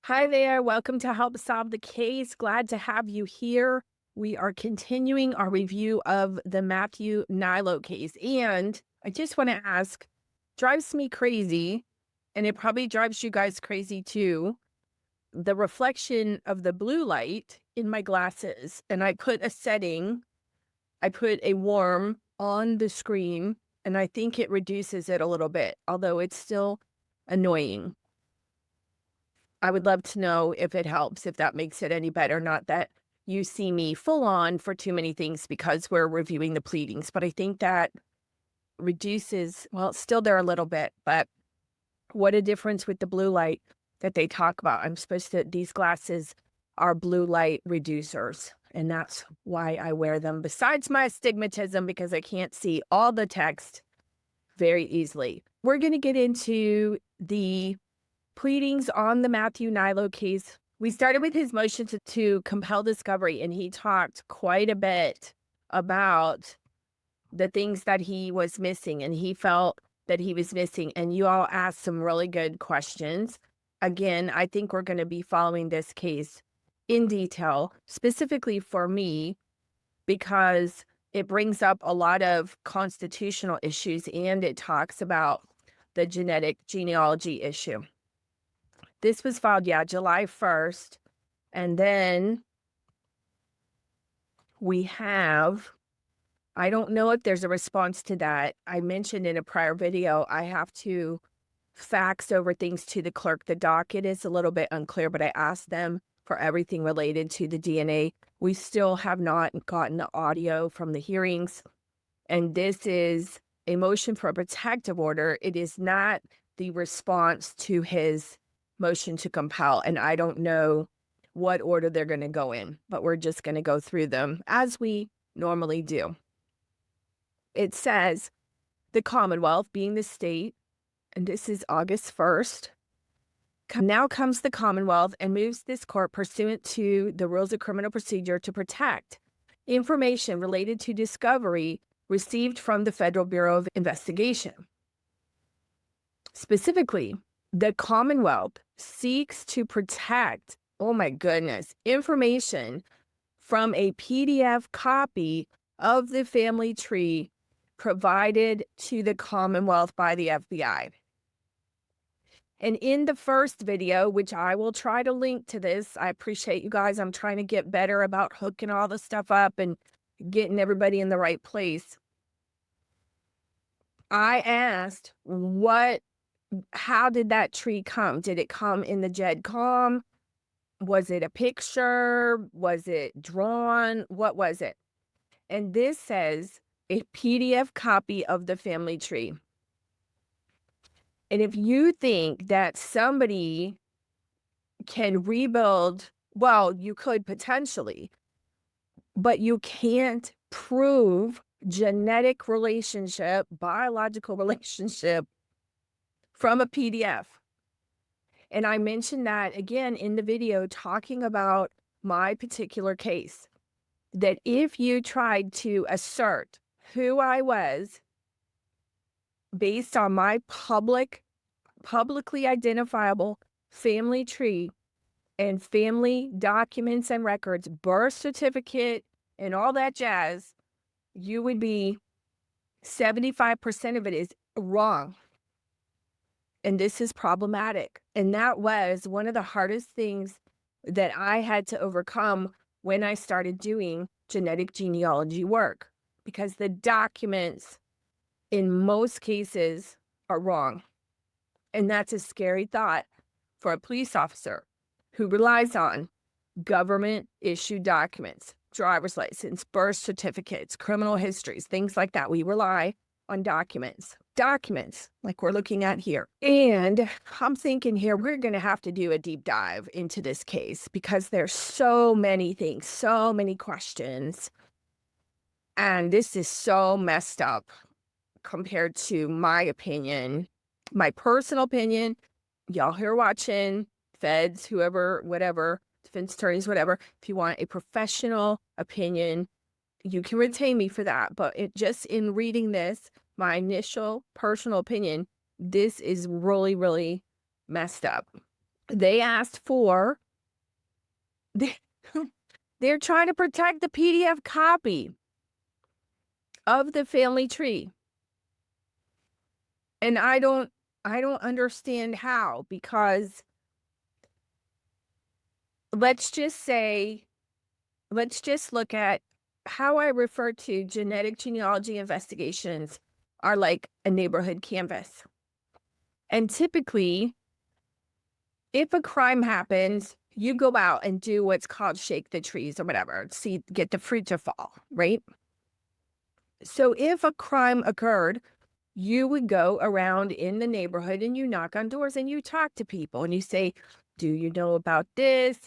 Hi there. Welcome to Help Solve the Case. Glad to have you here. We are continuing our review of the Matthew Nilo case. And I just want to ask, drives me crazy, and it probably drives you guys crazy too, the reflection of the blue light in my glasses. And I put a setting, I put a warm on the screen, and I think it reduces it a little bit, although it's still annoying. I would love to know if it helps, if that makes it any better. Not that you see me full on for too many things because we're reviewing the pleadings, but I think that reduces, well, it's still there a little bit, but what a difference with the blue light that they talk about. I'm supposed to, these glasses are blue light reducers, and that's why I wear them, besides my astigmatism, because I can't see all the text very easily. We're going to get into the pleadings on the Matthew Nilo case. We started with his motion to compel discovery, and he talked quite a bit about the things that he was missing, and he felt that he was missing. And you all asked some really good questions. Again, I think we're going to be following this case in detail, specifically for me, because it brings up a lot of constitutional issues, and it talks about the genealogy issue. This was filed, July 1st. And then we have, I don't know if there's a response to that. I mentioned in a prior video, I have to fax over things to the clerk. The docket is a little bit unclear, but I asked them for everything related to the DNA. We still have not gotten the audio from the hearings. And this is a motion for a protective order. It is not the response to his motion to compel, and I don't know what order they're going to go in, but we're just going to go through them as we normally do. It says the Commonwealth, being the state, and this is August 1st, now comes the Commonwealth and moves this court pursuant to the rules of criminal procedure to protect information related to discovery received from the Federal Bureau of Investigation. Specifically, the Commonwealth seeks to protect, oh my goodness, information from a PDF copy of the family tree provided to the Commonwealth by the FBI. And in the first video, which I will try to link to this, I appreciate you guys. I'm trying to get better about hooking all the stuff up and getting everybody in the right place. I asked, how did that tree come? Did it come in the GEDCOM? Was it a picture? Was it drawn? What was it? And this says a PDF copy of the family tree. And if you think that somebody can rebuild, well, you could potentially, but you can't prove genetic relationship, biological relationship from a PDF. And I mentioned that again in the video talking about my particular case, that if you tried to assert who I was based on my publicly identifiable family tree and family documents and records, birth certificate, and all that jazz, you would be 75% of it is wrong. And this is problematic. And that was one of the hardest things that I had to overcome when I started doing genetic genealogy work, because the documents in most cases are wrong. And that's a scary thought for a police officer who relies on government issued documents, driver's license, birth certificates, criminal histories, things like that. We rely on documents like we're looking at here. And I'm thinking here, we're going to have to do a deep dive into this case because there's so many things, so many questions. And this is so messed up compared to my opinion, my personal opinion. Y'all who are watching, feds, whoever, whatever, defense attorneys, whatever, if you want a professional opinion, you can retain me for that. But just in reading this, my initial personal opinion, this is really, really messed up. They asked for, they, they're trying to protect the PDF copy of the family tree. And I don't understand how, because let's just look at how I refer to genetic genealogy investigations are like a neighborhood canvas. And typically, if a crime happens, you go out and do what's called shake the trees or whatever, get the fruit to fall, right? So if a crime occurred, you would go around in the neighborhood and you knock on doors and you talk to people and you say, do you know about this?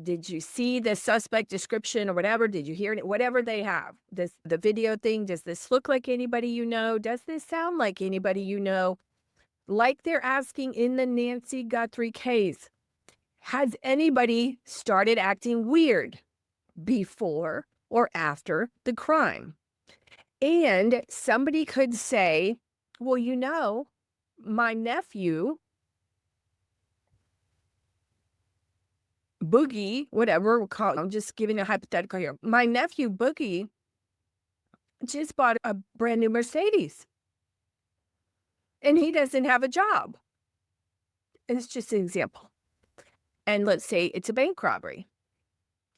Did you see the suspect description or whatever? Did you hear it? Whatever they have, the video thing, does this look like anybody you know? Does this sound like anybody you know? Like they're asking in the Nancy Guthrie case, has anybody started acting weird before or after the crime? And somebody could say, well, you know, my nephew, Boogie, whatever we'll call, I'm just giving a hypothetical here. My nephew, Boogie, just bought a brand new Mercedes and he doesn't have a job. And it's just an example. And let's say it's a bank robbery.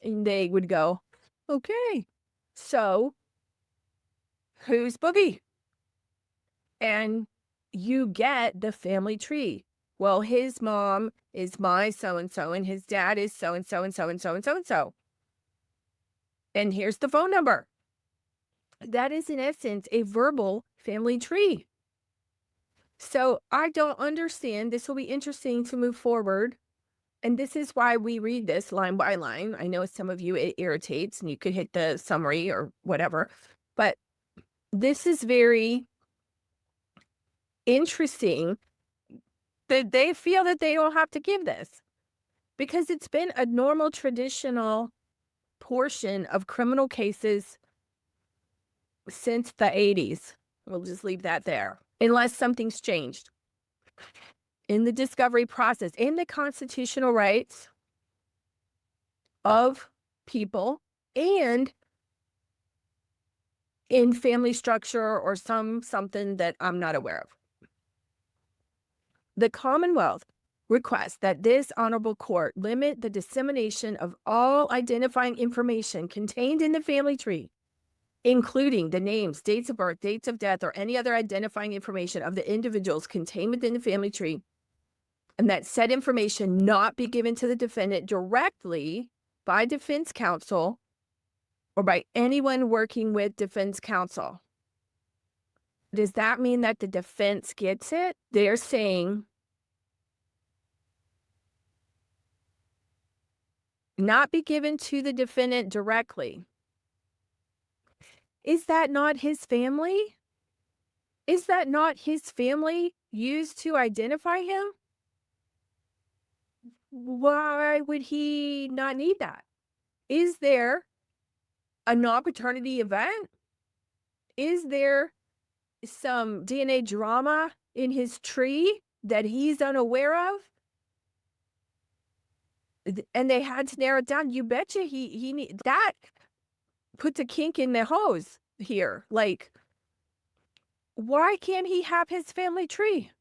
And they would go, okay, so who's Boogie? And you get the family tree. Well, his mom is my so-and-so, and his dad is so-and-so, and so-and-so, and so-and-so. And here's the phone number. That is, in essence, a verbal family tree. So I don't understand. This will be interesting to move forward. And this is why we read this line by line. I know some of you it irritates, and you could hit the summary or whatever. But this is very interesting that they feel that they don't have to give this, because it's been a normal traditional portion of criminal cases since the 80s. We'll just leave that there, unless something's changed in the discovery process, in the constitutional rights of people, and in family structure or something that I'm not aware of. The Commonwealth requests that this honorable court limit the dissemination of all identifying information contained in the family tree, including the names, dates of birth, dates of death, or any other identifying information of the individuals contained within the family tree, and that said information not be given to the defendant directly by defense counsel or by anyone working with defense counsel. Does that mean that the defense gets it? They're saying not be given to the defendant directly. Is that not his family? Is that not his family used to identify him? Why would he not need that? Is there a non-paternity event? Is there some DNA drama in his tree that he's unaware of? And they had to narrow it down. You betcha he need that puts a kink in the hose here. Like, why can't he have his family tree?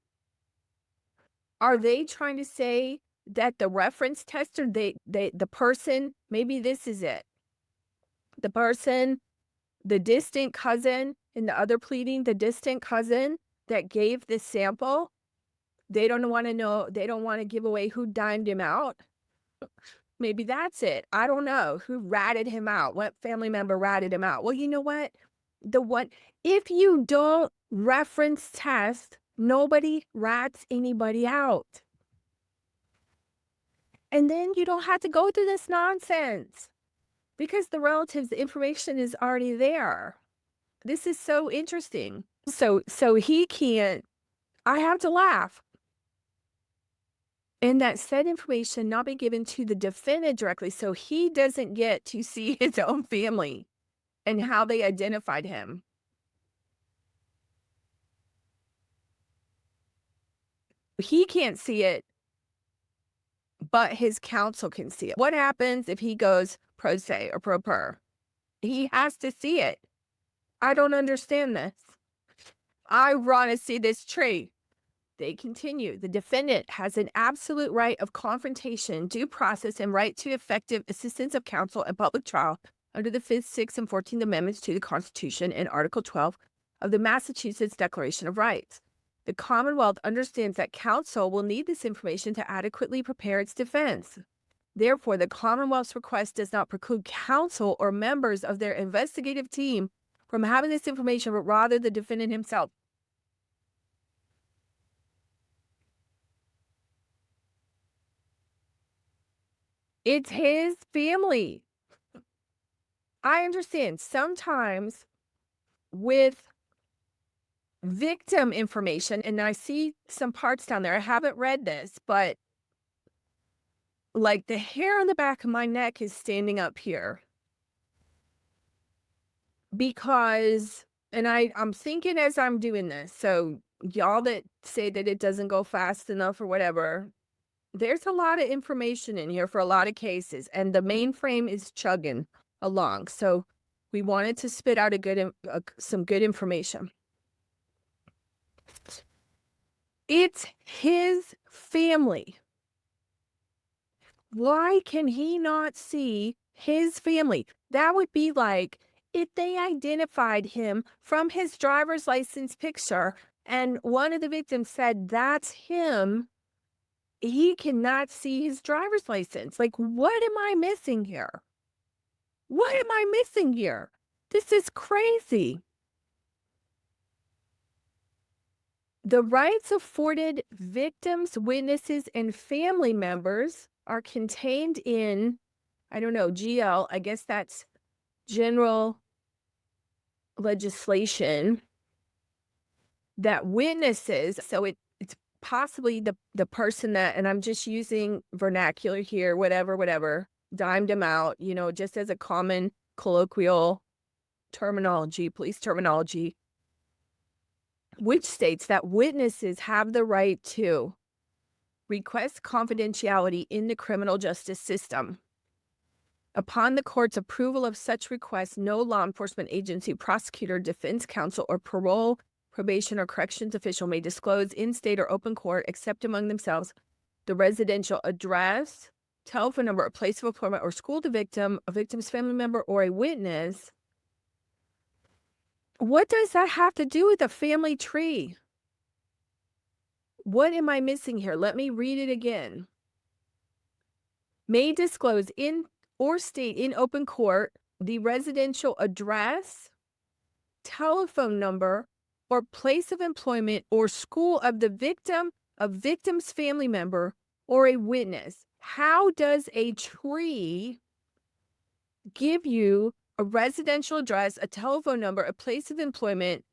Are they trying to say that the reference tester, the person, maybe this is it. The person, the distant cousin in the other pleading, the distant cousin that gave this sample, they don't want to know, they don't want to give away who dimed him out. Maybe that's it. I don't know who ratted him out. What family member ratted him out? Well, you know what? If you don't reference test, nobody rats anybody out. And then you don't have to go through this nonsense because the relatives' information is already there. This is so interesting. So he can't, I have to laugh. And that said information not be given to the defendant directly, so he doesn't get to see his own family and how they identified him. He can't see it but his counsel can see it. What happens if he goes pro se or pro per? He has to see it. I don't understand this. I want to see this tree. They continue. The defendant has an absolute right of confrontation, due process, and right to effective assistance of counsel and public trial under the 5th, 6th, and 14th Amendments to the Constitution and Article 12 of the Massachusetts Declaration of Rights. The Commonwealth understands that counsel will need this information to adequately prepare its defense. Therefore, the Commonwealth's request does not preclude counsel or members of their investigative team from having this information, but rather the defendant himself. It's his family. I understand sometimes with victim information, and I see some parts down there. I haven't read this, but like the hair on the back of my neck is standing up here because, and I'm thinking as I'm doing this, so y'all that say that it doesn't go fast enough or whatever, there's a lot of information in here for a lot of cases, and the mainframe is chugging along. So we wanted to spit out some good information. It's his family. Why can he not see his family? That would be like if they identified him from his driver's license picture and one of the victims said, that's him. He cannot see his driver's license. Like, what am I missing here? What am I missing here? This is crazy. The rights afforded victims, witnesses, and family members are contained in, I don't know, GL, I guess that's general legislation that witnesses, so it's possibly the person that, and I'm just using vernacular here, whatever, dimed him out, just as a common colloquial terminology, police terminology, which states that witnesses have the right to request confidentiality in the criminal justice system. Upon the court's approval of such request, no law enforcement agency, prosecutor, defense counsel, or parole, probation, or corrections official may disclose in state or open court, except among themselves, the residential address, telephone number, or place of employment or school to victim, a victim's family member, or a witness. What does that have to do with a family tree? What am I missing here? Let me read it again. May disclose in or state in open court the residential address, telephone number, or place of employment or school of the victim, a victim's family member, or a witness. How does a tree give you a residential address, a telephone number, a place of employment,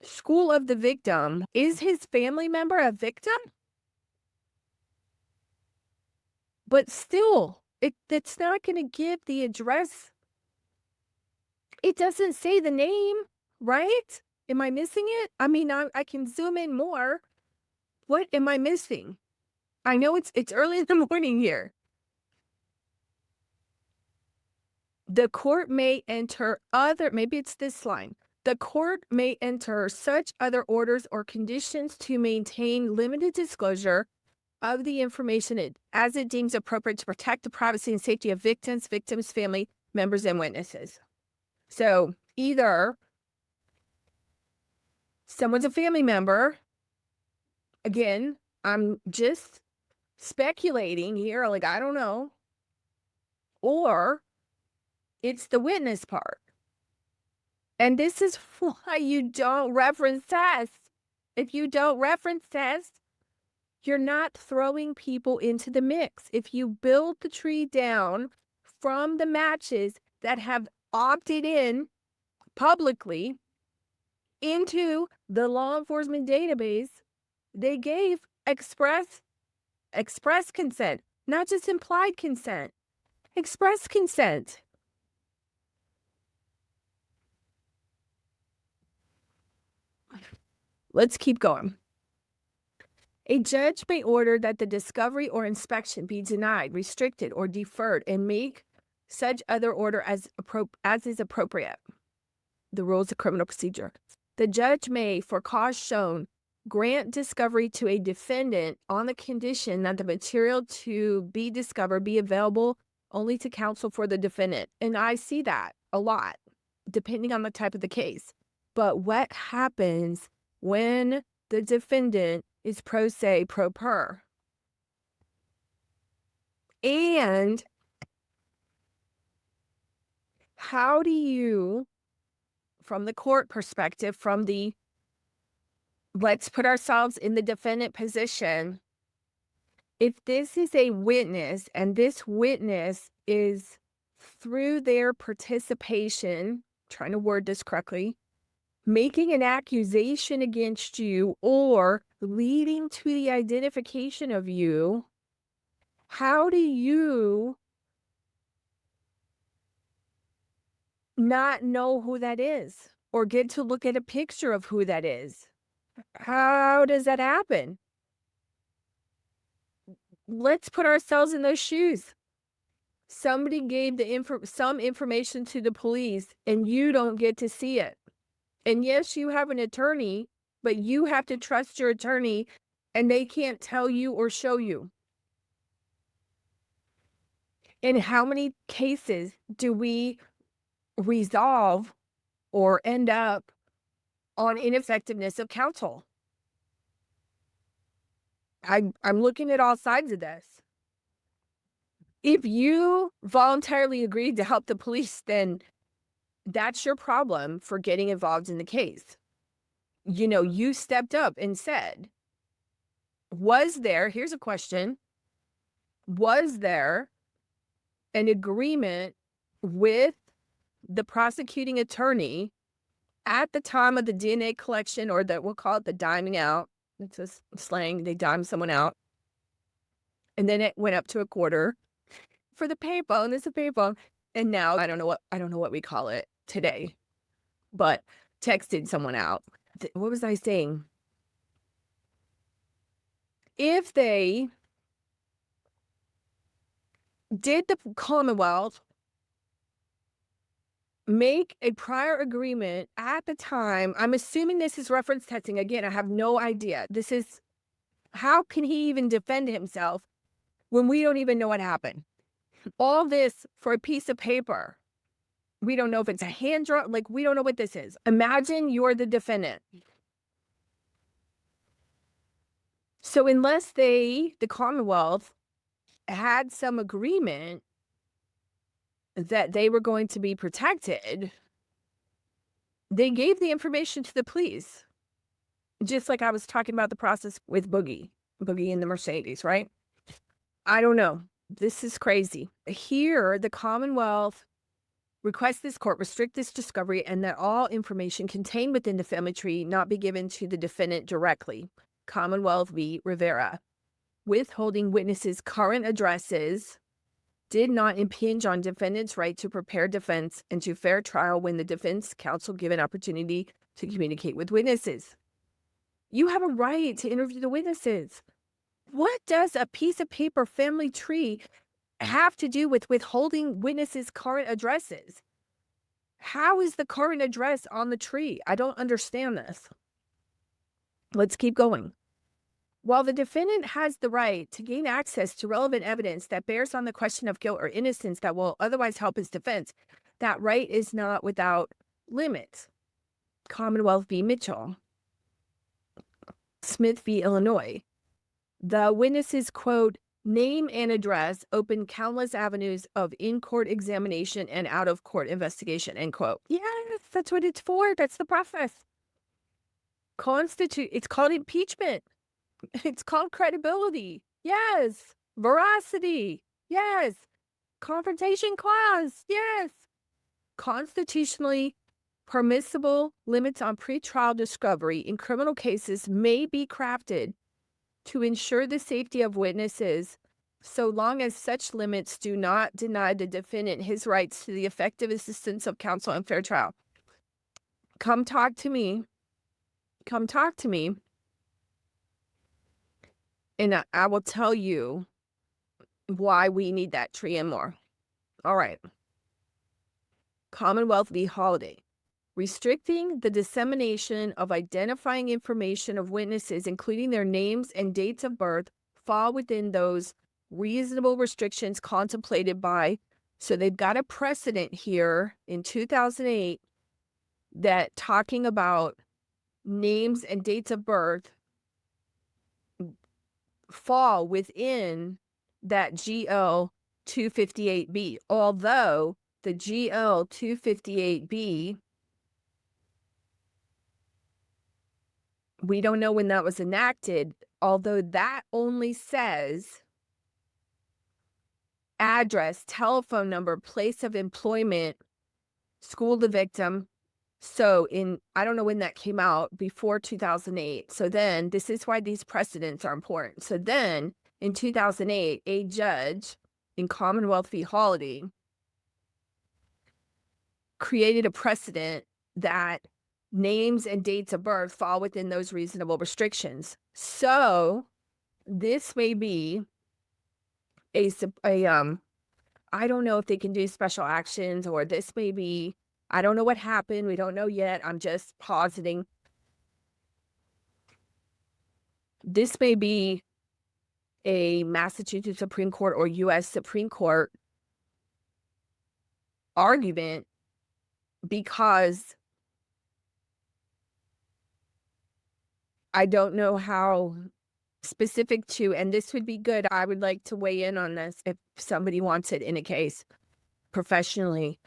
school of the victim? Is his family member a victim? But still, it's not going to give the address. It doesn't say the name, right? Am I missing it? I mean, I can zoom in more. What am I missing? I know it's early in the morning here. The court may enter maybe it's this line. The court may enter such other orders or conditions to maintain limited disclosure of the information as it deems appropriate to protect the privacy and safety of victims, family members, and witnesses. So either someone's a family member. Again, I'm just speculating here, like, I don't know. Or it's the witness part. And this is why you don't reference tests. If you don't reference tests, you're not throwing people into the mix. If you build the tree down from the matches that have opted in publicly into the law enforcement database, they gave express consent, not just implied consent, express consent. Let's keep going. A judge may order that the discovery or inspection be denied, restricted, or deferred, and make such other order as is appropriate. The rules of criminal procedure. The judge may, for cause shown, grant discovery to a defendant on the condition that the material to be discovered be available only to counsel for the defendant. And I see that a lot, depending on the type of the case. But what happens when the defendant is pro se, pro per? And how do you, from the court perspective, let's put ourselves in the defendant position. If this is a witness and this witness is through their participation, trying to word this correctly, making an accusation against you or leading to the identification of you, how do you not know who that is or get to look at a picture of who that is? How does that happen? Let's put ourselves in those shoes. Somebody gave some information to the police and you don't get to see it. And yes, you have an attorney, but you have to trust your attorney and they can't tell you or show you. In how many cases do we resolve or end up on ineffectiveness of counsel? I'm looking at all sides of this. If you voluntarily agreed to help the police, then that's your problem for getting involved in the case. You stepped up and said, here's a question, was there an agreement with the prosecuting attorney at the time of the DNA collection, or we'll call it the diming out? It's a slang, they dime someone out. And then it went up to a quarter for the payphone. It's a payphone. And now I don't know what we call it today, but texted someone out. What was I saying? If they did the Commonwealth make a prior agreement at the time, I'm assuming this is reference testing. Again, I have no idea. How can he even defend himself when we don't even know what happened? All this for a piece of paper. We don't know if it's a hand draw, we don't know what this is. Imagine you're the defendant. So unless the Commonwealth had some agreement that they were going to be protected, they gave the information to the police. Just like I was talking about the process with Boogie in the Mercedes, right? I don't know. This is crazy. Here, the Commonwealth requests this court restrict this discovery and that all information contained within the family tree not be given to the defendant directly. Commonwealth v. Rivera. Withholding witnesses' current addresses did not impinge on defendant's right to prepare defense and to fair trial when the defense counsel give an opportunity to communicate with witnesses. You have a right to interview the witnesses. What does a piece of paper family tree have to do with withholding witnesses' current addresses? How is the current address on the tree? I don't understand this. Let's keep going. While the defendant has the right to gain access to relevant evidence that bears on the question of guilt or innocence that will otherwise help his defense, that right is not without limits. Commonwealth v. Mitchell. Smith v. Illinois. The witness's, quote, name and address open countless avenues of in-court examination and out-of-court investigation, end quote. Yes, that's what it's for. That's the process. It's called impeachment. It's called credibility. Yes. Veracity. Yes. Confrontation clause. Yes. Constitutionally permissible limits on pretrial discovery in criminal cases may be crafted to ensure the safety of witnesses, so long as such limits do not deny the defendant his rights to the effective assistance of counsel and fair trial. Come talk to me. Come talk to me. And I will tell you why we need that tree and more. All right. Commonwealth v. Holiday. Restricting the dissemination of identifying information of witnesses, including their names and dates of birth, fall within those reasonable restrictions contemplated by. So they've got a precedent here in 2008 that talking about names and dates of birth fall within that GL 258B, although the GL 258B, we don't know when that was enacted, although that only says address, telephone number, place of employment, school the victim. So I don't know when that came out, before 2008. So then this is why these precedents are important. So then in 2008, a judge in Commonwealth v. Holiday created a precedent that names and dates of birth fall within those reasonable restrictions. So this may be I don't know if they can do special actions, or this may be, I don't know what happened. We don't know yet. I'm just positing. This may be a Massachusetts Supreme Court or U.S. Supreme Court argument, because I don't know how specific to, and this would be good. I would like to weigh in on this if somebody wants it in a case professionally,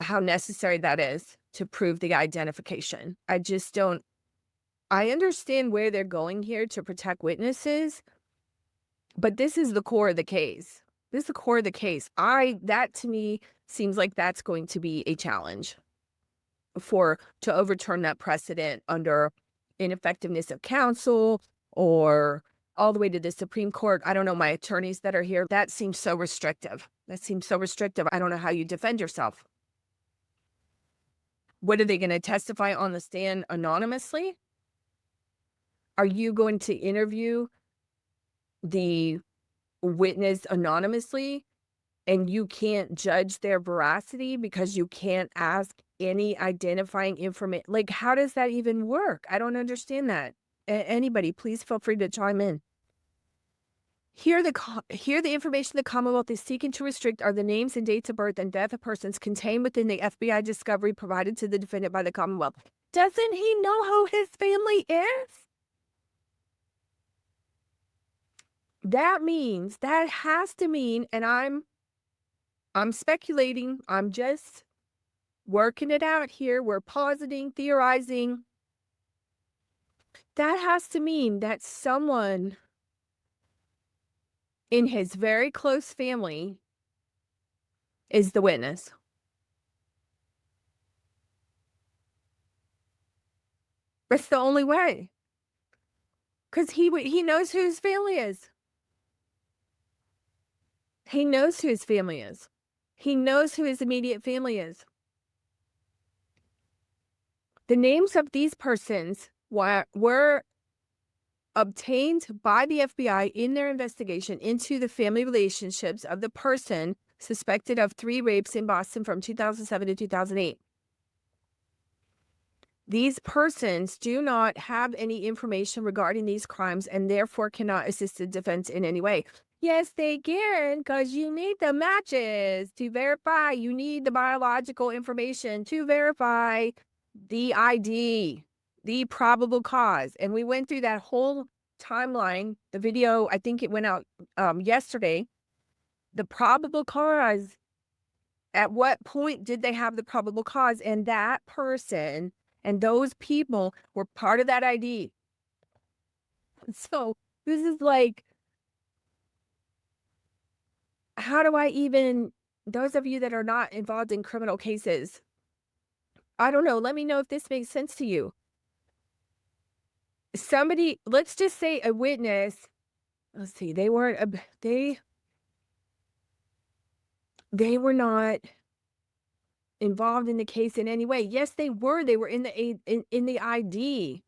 how necessary that is to prove the identification. I just don't, I understand where they're going here to protect witnesses, but this is the core of the case. This is the core of the case. That to me seems like that's going to be a challenge to overturn that precedent under ineffectiveness of counsel, or all the way to the Supreme Court. I don't know, my attorneys that are here, that seems so restrictive. That seems so restrictive. I don't know how you defend yourself. What are they going to testify on the stand anonymously? Are you going to interview the witness anonymously, and you can't judge their veracity because you can't ask any identifying information? Like, how does that even work? I don't understand that. Anybody, please feel free to chime in. Here, the information the Commonwealth is seeking to restrict are the names and dates of birth and death of persons contained within the FBI discovery provided to the defendant by the Commonwealth. Doesn't he know who his family is? That means, that has to mean, and I'm speculating, I'm just working it out here. We're positing, theorizing. That has to mean that someone in his very close family is the witness. That's the only way. Because he knows who his family is. He knows who his family is. He knows who his immediate family is. The names of these persons were obtained by the FBI in their investigation into the family relationships of the person suspected of 3 rapes in Boston from 2007 to 2008. These persons do not have any information regarding these crimes and therefore cannot assist the defense in any way. Yes, they can, because you need the matches to verify. You need the biological information to verify the ID, the probable cause. And we went through that whole timeline. The video, I think it went out yesterday. The probable cause, at what point did they have the probable cause? And that person and those people were part of that ID. So this is like, how do I even, those of you that are not involved in criminal cases, I don't know, let me know if this makes sense to you. Somebody, let's just say a witness, let's see, they weren't, they were not involved in the case in any way. Yes, they were in the ID.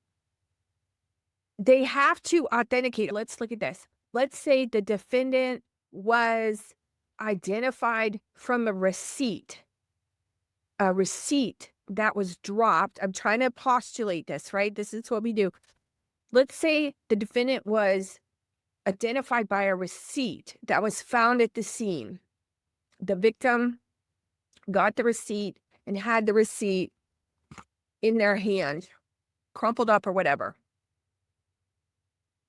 They have to authenticate. Let's look at this. Let's say the defendant was identified from a receipt that was dropped. I'm trying to postulate this, right? This is what we do. Let's say the defendant was identified by a receipt that was found at the scene. The victim got the receipt and had the receipt in their hand, crumpled up or whatever.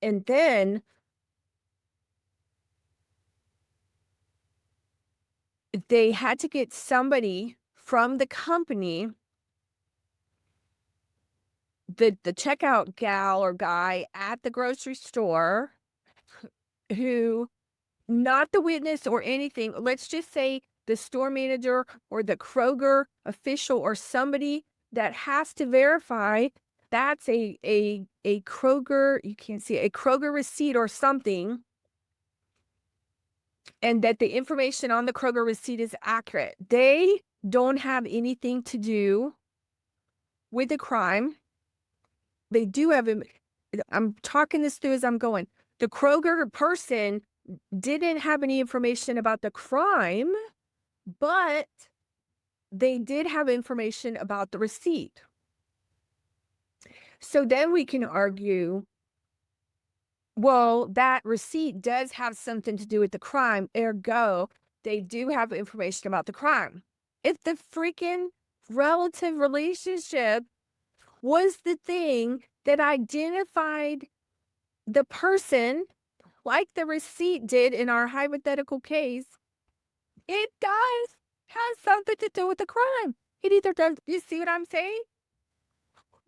And then they had to get somebody from the company, the checkout gal or guy at the grocery store, who, not the witness or anything, let's just say the store manager or the Kroger official or somebody that has to verify that's a Kroger, you can't see, a Kroger receipt or something, and that the information on the Kroger receipt is accurate. They don't have anything to do with the crime. They do have, I'm talking this through as I'm going. The Kroger person didn't have any information about the crime, but they did have information about the receipt. So then we can argue, well, that receipt does have something to do with the crime, ergo, they do have information about the crime. If the freaking relative relationship was the thing that identified the person, like the receipt did in our hypothetical case, it does have something to do with the crime. It either does, you see what I'm saying?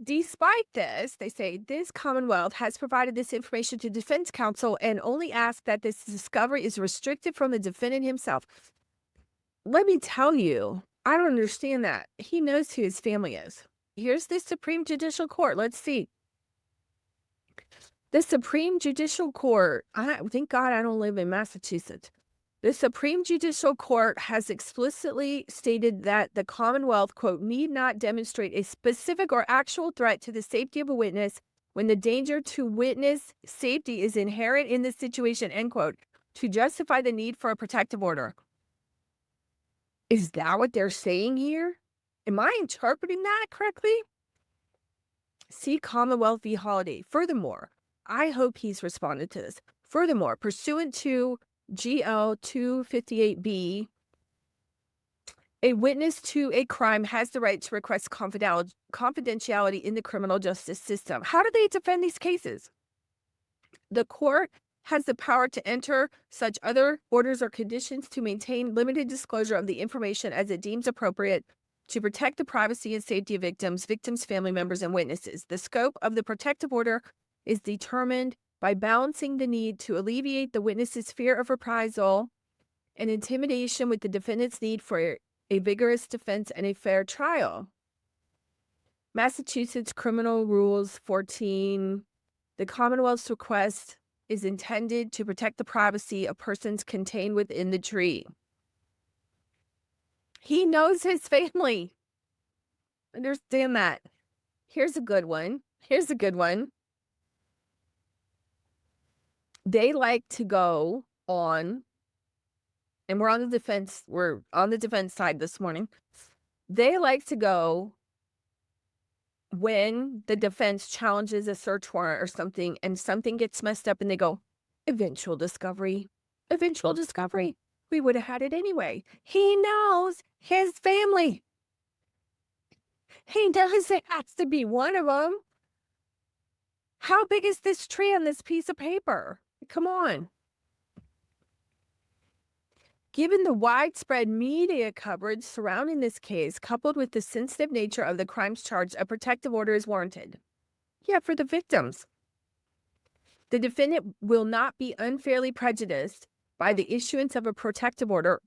Despite this, they say this Commonwealth has provided this information to defense counsel and only asked that this discovery is restricted from the defendant himself. Let me tell you, I don't understand that. He knows who his family is. Here's the Supreme Judicial Court. Let's see. The Supreme Judicial Court, thank God I don't live in Massachusetts. The Supreme Judicial Court has explicitly stated that the Commonwealth, quote, need not demonstrate a specific or actual threat to the safety of a witness when the danger to witness safety is inherent in the situation, end quote, to justify the need for a protective order. Is that what they're saying here? Am I interpreting that correctly? See Commonwealth v. Holiday. Furthermore, I hope he's responded to this. Furthermore, pursuant to GL 258B, a witness to a crime has the right to request confidentiality in the criminal justice system. How do they defend these cases? The court has the power to enter such other orders or conditions to maintain limited disclosure of the information as it deems appropriate to protect the privacy and safety of victims, family members, and witnesses. The scope of the protective order is determined by balancing the need to alleviate the witness's fear of reprisal and intimidation with the defendant's need for a vigorous defense and a fair trial. Massachusetts Criminal Rules 14, the Commonwealth's request is intended to protect the privacy of persons contained within the tree. He knows his family. Understand that. Here's a good one. They like to go on, and we're on the defense side this morning. They like to go when the defense challenges a search warrant or something and something gets messed up and they go, eventual discovery. We would have had it anyway. He knows his family. He knows it has to be one of them. How big is this tree on this piece of paper? Come on. Given the widespread media coverage surrounding this case, coupled with the sensitive nature of the crimes charged, a protective order is warranted. Yeah, for the victims. The defendant will not be unfairly prejudiced by the issuance of a protective order,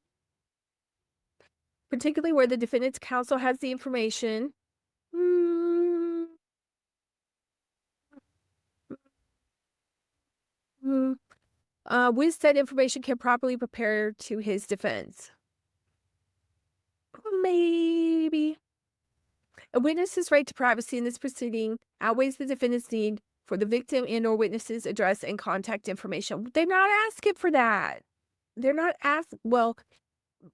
particularly where the defendant's counsel has the information. With said information can properly prepare to his defense. Maybe. A witness's right to privacy in this proceeding outweighs the defendant's need for the victim and or witnesses' address and contact information. They're not asking for that. They're not asking. Well,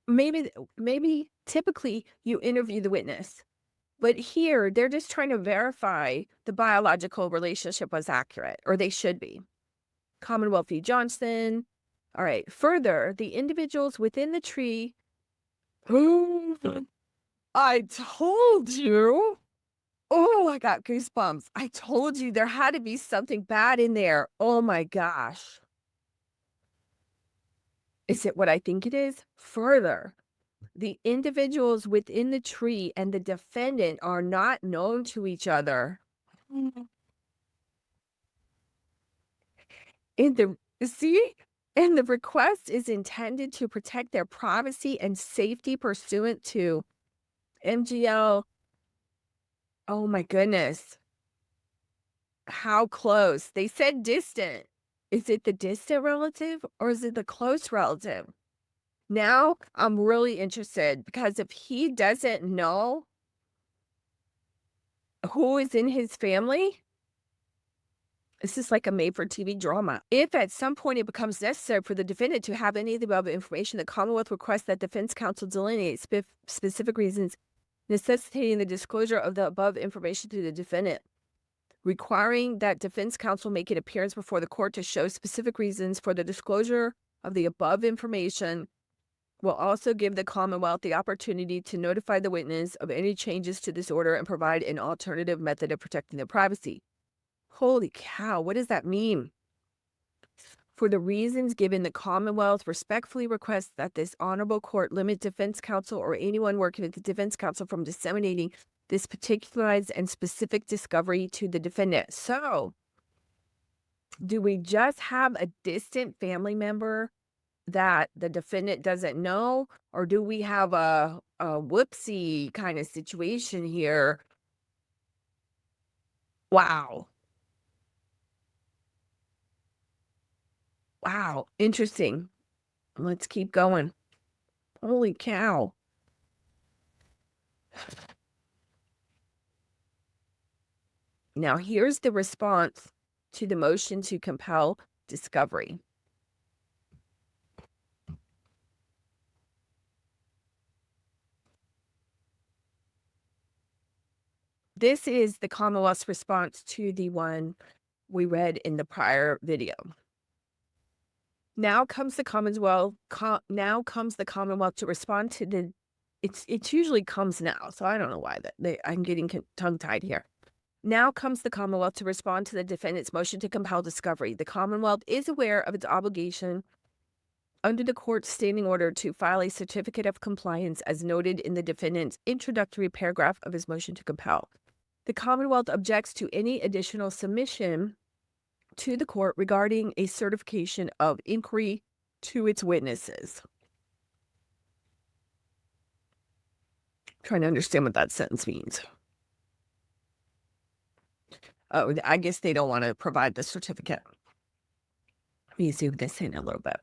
maybe typically you interview the witness, but here they're just trying to verify the biological relationship was accurate, or they should be. Commonwealth v. Johnson. All right. Further, the individuals within the tree. I told you. Oh, I got goosebumps. I told you there had to be something bad in there. Oh my gosh. Is it what I think it is? Further, the individuals within the tree and the defendant are not known to each other. And the request is intended to protect their privacy and safety pursuant to MGL. Oh my goodness. How close? They said distant. Is it the distant relative or is it the close relative? Now I'm really interested, because if he doesn't know who is in his family, this is like a made-for-TV drama. If at some point it becomes necessary for the defendant to have any of the above information, the Commonwealth requests that defense counsel delineate specific reasons necessitating the disclosure of the above information to the defendant, requiring that defense counsel make an appearance before the court to show specific reasons for the disclosure of the above information. Will also give the Commonwealth the opportunity to notify the witness of any changes to this order and provide an alternative method of protecting their privacy. Holy cow, what does that mean? For the reasons given, the Commonwealth respectfully requests that this honorable court limit defense counsel or anyone working with the defense counsel from disseminating this particularized and specific discovery to the defendant. So, do we just have a distant family member that the defendant doesn't know, or do we have a whoopsie kind of situation here? Wow. Wow. Interesting. Let's keep going. Holy cow. Now, here's the response to the motion to compel discovery. This is the Commonwealth's response to the one we read in the prior video. Now comes the Commonwealth. Now comes the Commonwealth to respond to the. It usually comes now, so I don't know why I'm getting tongue tied here. Now comes the Commonwealth to respond to the defendant's motion to compel discovery. The Commonwealth is aware of its obligation under the court's standing order to file a certificate of compliance as noted in the defendant's introductory paragraph of his motion to compel. The Commonwealth objects to any additional submission to the court regarding a certification of inquiry to its witnesses. I'm trying to understand what that sentence means. Oh, I guess they don't want to provide the certificate. Let me zoom this in a little bit.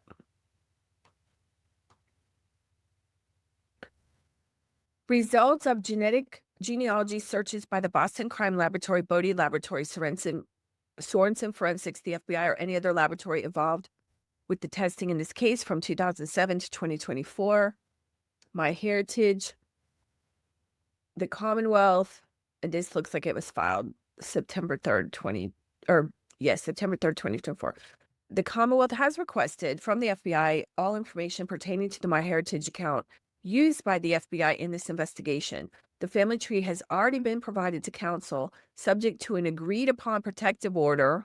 Results of genealogy searches by the Boston Crime Laboratory, Bode Laboratory, Sorensen Forensics, the FBI, or any other laboratory involved with the testing in this case from 2007 to 2024. MyHeritage, the Commonwealth, and this looks like it was filed September 3rd, 2024. The Commonwealth has requested from the FBI all information pertaining to the MyHeritage account used by the FBI in this investigation. The family tree has already been provided to counsel, subject to an agreed-upon protective order.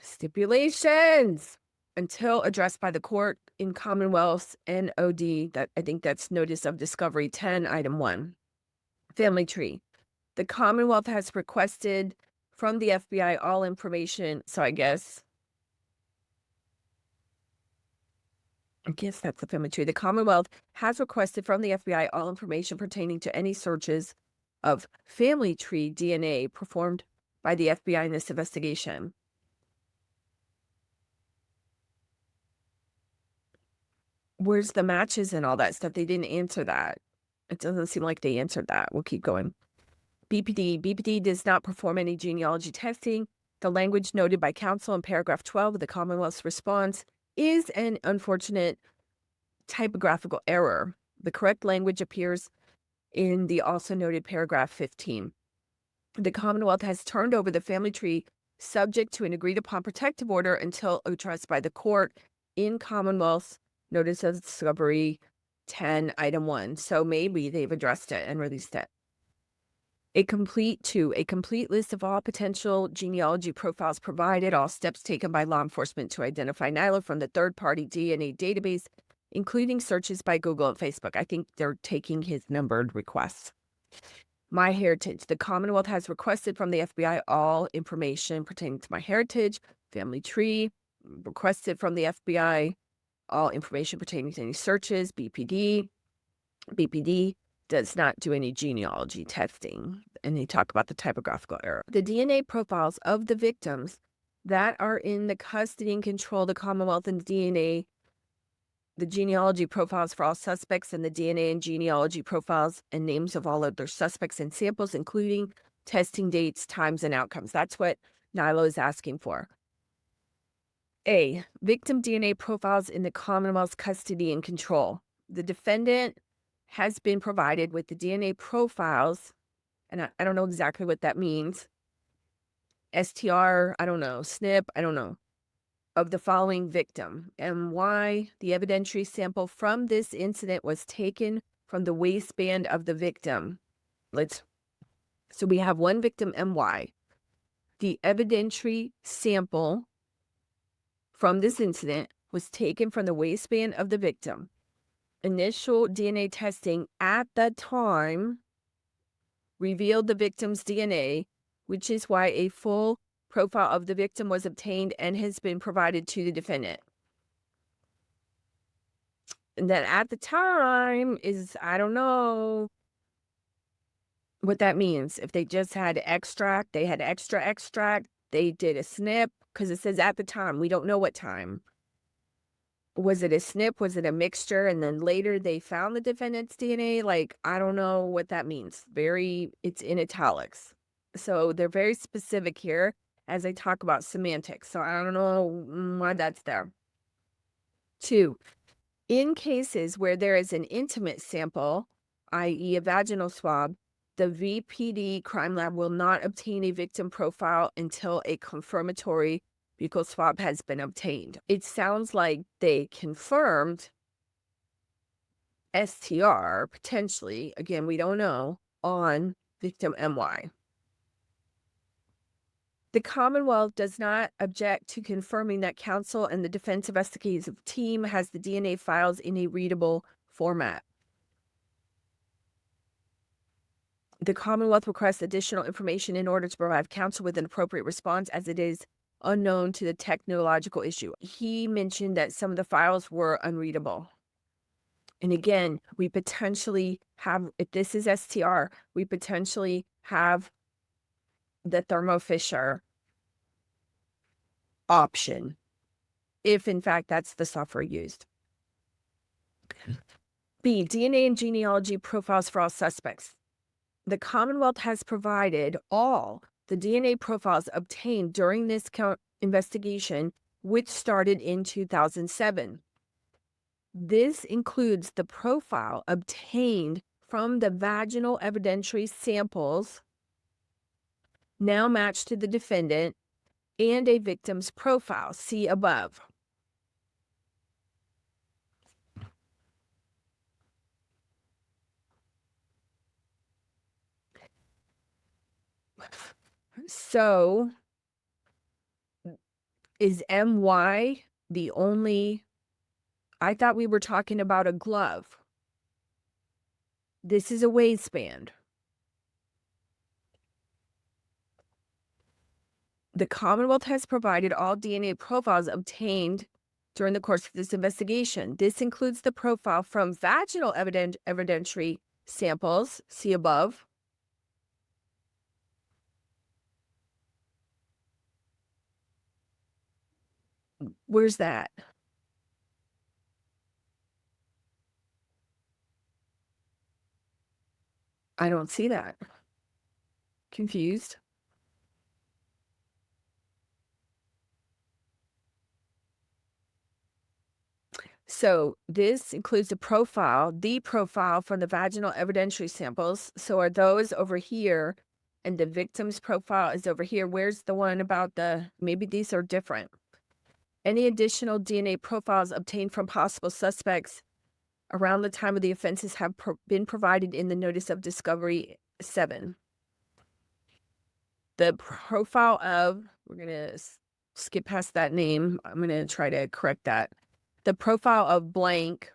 Stipulations until addressed by the court in Commonwealth's NOD. That I think that's Notice of Discovery 10, Item 1. Family tree. The Commonwealth has requested from the FBI all information. So I guess that's the family tree. The Commonwealth has requested from the FBI all information pertaining to any searches of family tree DNA performed by the FBI in this investigation. Where's the matches and all that stuff? They didn't answer that. It doesn't seem like they answered that. We'll keep going. BPD does not perform any genealogy testing. The language noted by counsel in paragraph 12 of the Commonwealth's response is an unfortunate typographical error. The correct language appears in the also noted paragraph 15. The Commonwealth has turned over the family tree subject to an agreed upon protective order until addressed by the court in Commonwealth's Notice of Discovery 10, Item 1. So maybe they've addressed it and released it. A complete list of all potential genealogy profiles provided, all steps taken by law enforcement to identify Nilo from the third-party DNA database, including searches by Google and Facebook. I think they're taking his numbered requests. MyHeritage. The Commonwealth has requested from the FBI all information pertaining to MyHeritage, family tree, requested from the FBI all information pertaining to any searches, BPD. BPD does not do any genealogy testing, and they talk about the typographical error. The DNA profiles of the victims that are in the custody and control of the Commonwealth and the genealogy profiles for all suspects and the DNA and genealogy profiles and names of all other suspects and samples, including testing dates, times, and outcomes. That's what Nilo is asking for. A, victim DNA profiles in the Commonwealth's custody and control. The defendant has been provided with the DNA profiles, and I don't know exactly what that means. STR, I don't know. SNP, I don't know. Of the following victim, and why the evidentiary sample from this incident was taken from the waistband of the victim. So we have one victim, MY. The evidentiary sample from this incident was taken from the waistband of the victim. Initial DNA testing at the time revealed the victim's DNA, which is why a full profile of the victim was obtained and has been provided to the defendant. And then at the time is, I don't know what that means. If they just had extract, they had extra extract, they did a SNP, because it says at the time, we don't know what time. Was it a SNP? Was it a mixture? And then later they found the defendant's DNA? Like, I don't know what that means. It's in italics. So they're very specific here as I talk about semantics. So I don't know why that's there. 2, in cases where there is an intimate sample, i.e. a vaginal swab, the VPD crime lab will not obtain a victim profile until a confirmatory buccal swab has been obtained. It sounds like they confirmed STR, potentially, again, we don't know, on victim MY. The Commonwealth does not object to confirming that counsel and the defense investigative team has the DNA files in a readable format. The Commonwealth requests additional information in order to provide counsel with an appropriate response, as it is unknown to the technological issue. He mentioned that some of the files were unreadable. And again, we potentially have, if this is STR, we potentially have the Thermo Fisher option, if in fact that's the software used. B, DNA and genealogy profiles for all suspects. The Commonwealth has provided all the DNA profiles obtained during this investigation, which started in 2007. This includes the profile obtained from the vaginal evidentiary samples now matched to the defendant and a victim's profile. See above. So is MY the only? I thought we were talking about a glove. This is a waistband. The Commonwealth has provided all DNA profiles obtained during the course of this investigation. This includes the profile from vaginal evidentiary samples. See above. Where's that? I don't see that. confused. So this includes the profile from the vaginal evidentiary samples. So are those over here, and the victim's profile is over here. Where's the one about maybe these are different. Any additional DNA profiles obtained from possible suspects around the time of the offenses have been provided in the Notice of Discovery 7. The profile of, we're going to skip past that name. I'm going to try to correct that. The profile of blank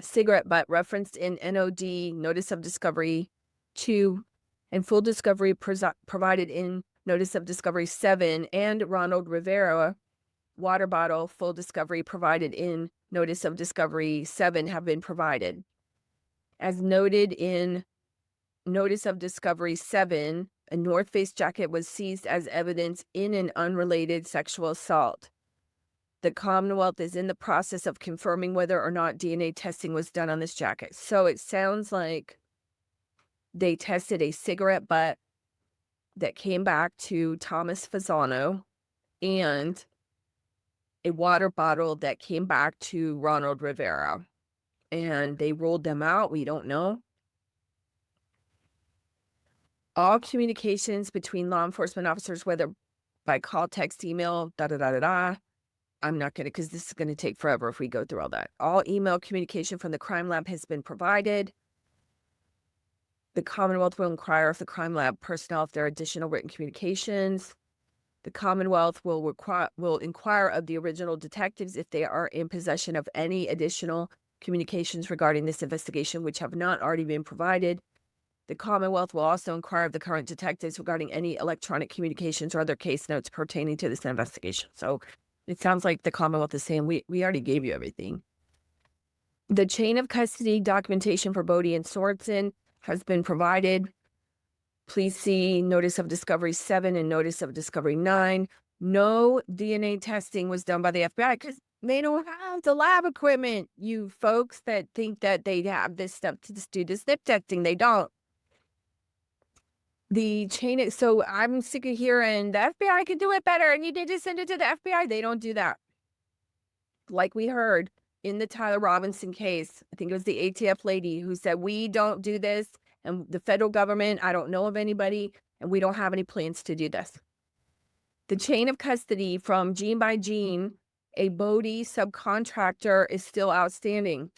cigarette butt referenced in NOD, Notice of Discovery 2, and full discovery provided in Notice of Discovery 7, and Ronald Rivera water bottle full discovery provided in Notice of Discovery 7 have been provided. As noted in Notice of Discovery 7, a North Face jacket was seized as evidence in an unrelated sexual assault. The Commonwealth is in the process of confirming whether or not DNA testing was done on this jacket. So it sounds like they tested a cigarette butt that came back to Thomas Fasano and a water bottle that came back to Ronald Rivera. And they ruled them out. We don't know. All communications between law enforcement officers, whether by call, text, email, I'm not going to, because this is going to take forever if we go through all that. All email communication from the crime lab has been provided. The Commonwealth will inquire of the crime lab personnel if there are additional written communications. The Commonwealth will inquire of the original detectives if they are in possession of any additional communications regarding this investigation which have not already been provided. The Commonwealth will also inquire of the current detectives regarding any electronic communications or other case notes pertaining to this investigation. So it sounds like the Commonwealth is saying, we already gave you everything. The chain of custody documentation for Bode and Sorensen has been provided. Please see Notice of Discovery 7 and Notice of Discovery 9. No DNA testing was done by the FBI because they don't have the lab equipment. You folks that think that they have this stuff to do the snip testing, they don't. The chain, so I'm sick of hearing the FBI can do it better and you need to send it to the FBI. They don't do that. Like we heard in the Tyler Robinson case, I think it was the ATF lady who said, we don't do this. And the federal government, I don't know of anybody, and we don't have any plans to do this. The chain of custody from Gene by Gene, a Bode subcontractor, is still outstanding.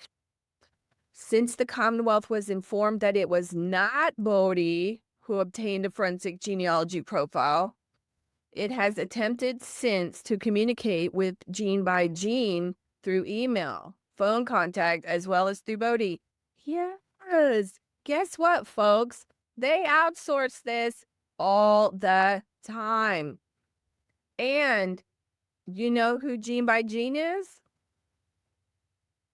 Since the Commonwealth was informed that it was not Bode who obtained a forensic genealogy profile, it has attempted since to communicate with Gene by Gene through email, phone contact, as well as through Bode. Yes. Guess what, folks? They outsource this all the time. And you know who Gene by Gene is?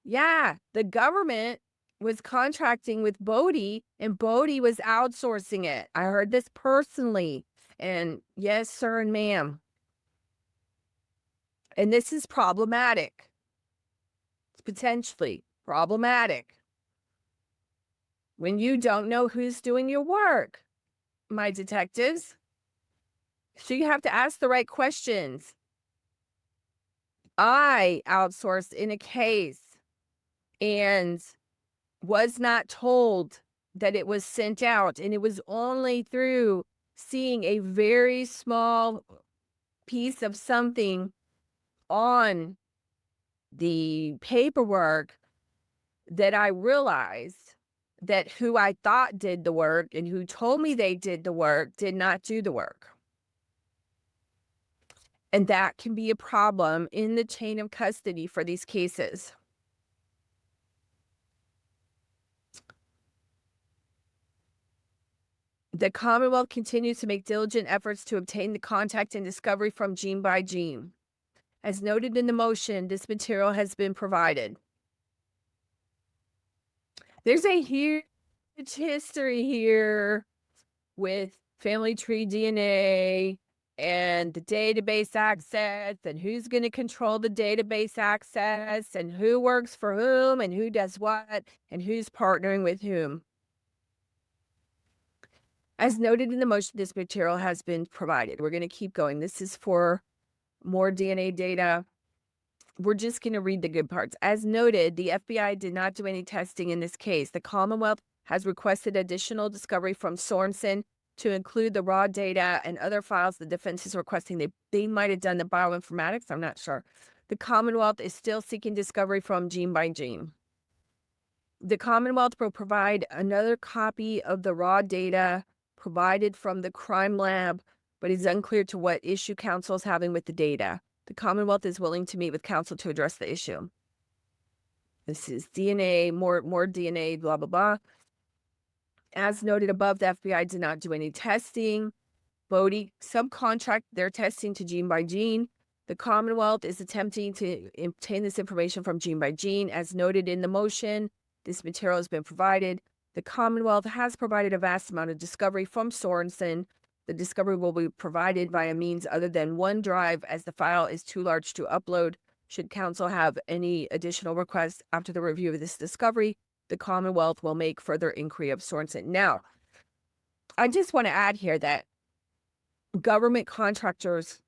Yeah, the government was contracting with Bode, and Bode was outsourcing it. I heard this personally. And yes, sir and ma'am. And this is problematic. It's potentially problematic when you don't know who's doing your work, my detectives. So you have to ask the right questions. I outsourced in a case and was not told that it was sent out, and it was only through seeing a very small piece of something on the paperwork that I realized that who I thought did the work and who told me they did the work did not do the work. And that can be a problem in the chain of custody for these cases. The Commonwealth continues to make diligent efforts to obtain the contact and discovery from Gene by Gene. As noted in the motion, this material has been provided. There's a huge history here with family tree DNA and the database access and who's going to control the database access and who works for whom and who does what and who's partnering with whom. As noted in the motion, this material has been provided. We're going to keep going. This is for more DNA data. We're just going to read the good parts. As noted, the FBI did not do any testing in this case. The Commonwealth has requested additional discovery from Sorensen to include the raw data and other files the defense is requesting. They might have done the bioinformatics. I'm not sure. The Commonwealth is still seeking discovery from gene by gene. The Commonwealth will provide another copy of the raw data provided from the crime lab, but it's unclear to what issue counsel is having with the data. The Commonwealth is willing to meet with counsel to address the issue. This is DNA, more DNA, blah, blah, blah. As noted above, the FBI did not do any testing. Bode subcontract their testing to gene by gene. The Commonwealth is attempting to obtain this information from gene by gene. As noted in the motion, this material has been provided. The Commonwealth has provided a vast amount of discovery from Sorensen. The discovery will be provided via means other than OneDrive, as the file is too large to upload. Should counsel have any additional requests after the review of this discovery, the Commonwealth will make further inquiry of Sorensen. Now, I just want to add here that government contractors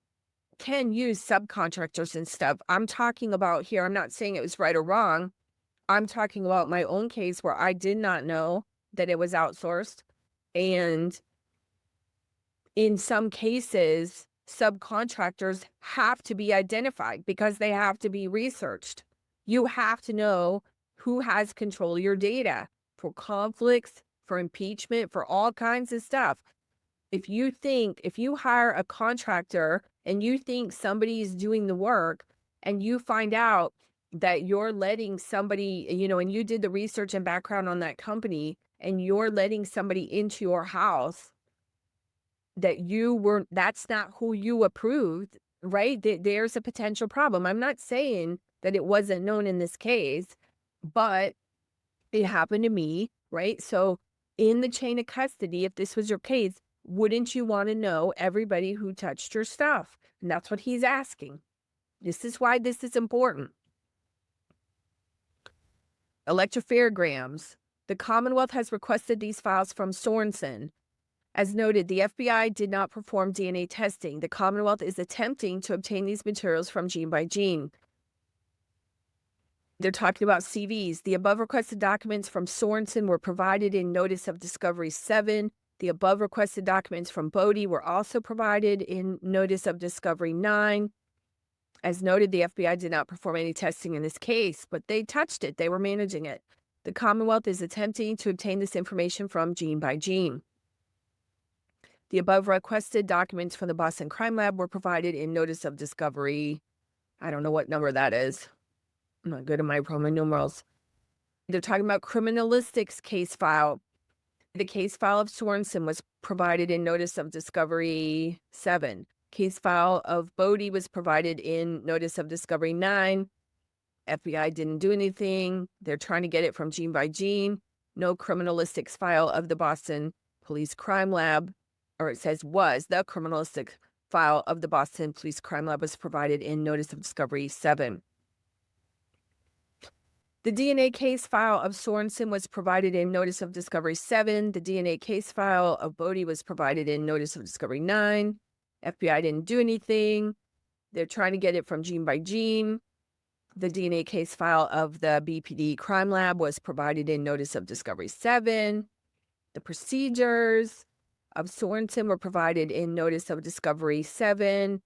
can use subcontractors and stuff. I'm talking about here, I'm not saying it was right or wrong. I'm talking about my own case where I did not know that it was outsourced. And in some cases, subcontractors have to be identified because they have to be researched. You have to know who has control of your data for conflicts, for impeachment, for all kinds of stuff. If you hire a contractor and you think somebody is doing the work and you find out that you're letting somebody, and you did the research and background on that company and you're letting somebody into your house that's not who you approved, right? There's a potential problem. I'm not saying that it wasn't known in this case, but it happened to me, right? So in the chain of custody, if this was your case, wouldn't you want to know everybody who touched your stuff? And that's what he's asking. This is why this is important. Electropherograms. The Commonwealth has requested these files from Sorensen. As noted, the FBI did not perform DNA testing. The Commonwealth is attempting to obtain these materials from gene by gene. They're talking about CVs. The above requested documents from Sorensen were provided in Notice of Discovery 7. The above requested documents from Bode were also provided in Notice of Discovery 9. As noted, the FBI did not perform any testing in this case, but they touched it. They were managing it. The Commonwealth is attempting to obtain this information from gene by gene. The above requested documents from the Boston Crime Lab were provided in Notice of Discovery. I don't know what number that is. I'm not good at my Roman numerals. They're talking about criminalistics case file. The case file of Sorensen was provided in Notice of Discovery 7. Case file of Bode was provided in Notice of Discovery 9. FBI didn't do anything. They're trying to get it from gene by gene. No criminalistics file of the Boston Police Crime Lab, or it says was, the criminalistic file of the Boston Police Crime Lab was provided in Notice of Discovery 7. The DNA case file of Sorensen was provided in Notice of Discovery 7. The DNA case file of Bode was provided in Notice of Discovery 9. FBI didn't do anything. They're trying to get it from gene by gene. The DNA case file of the BPD Crime Lab was provided in Notice of Discovery 7. The procedures of Sorensen were provided in Notice of Discovery 7.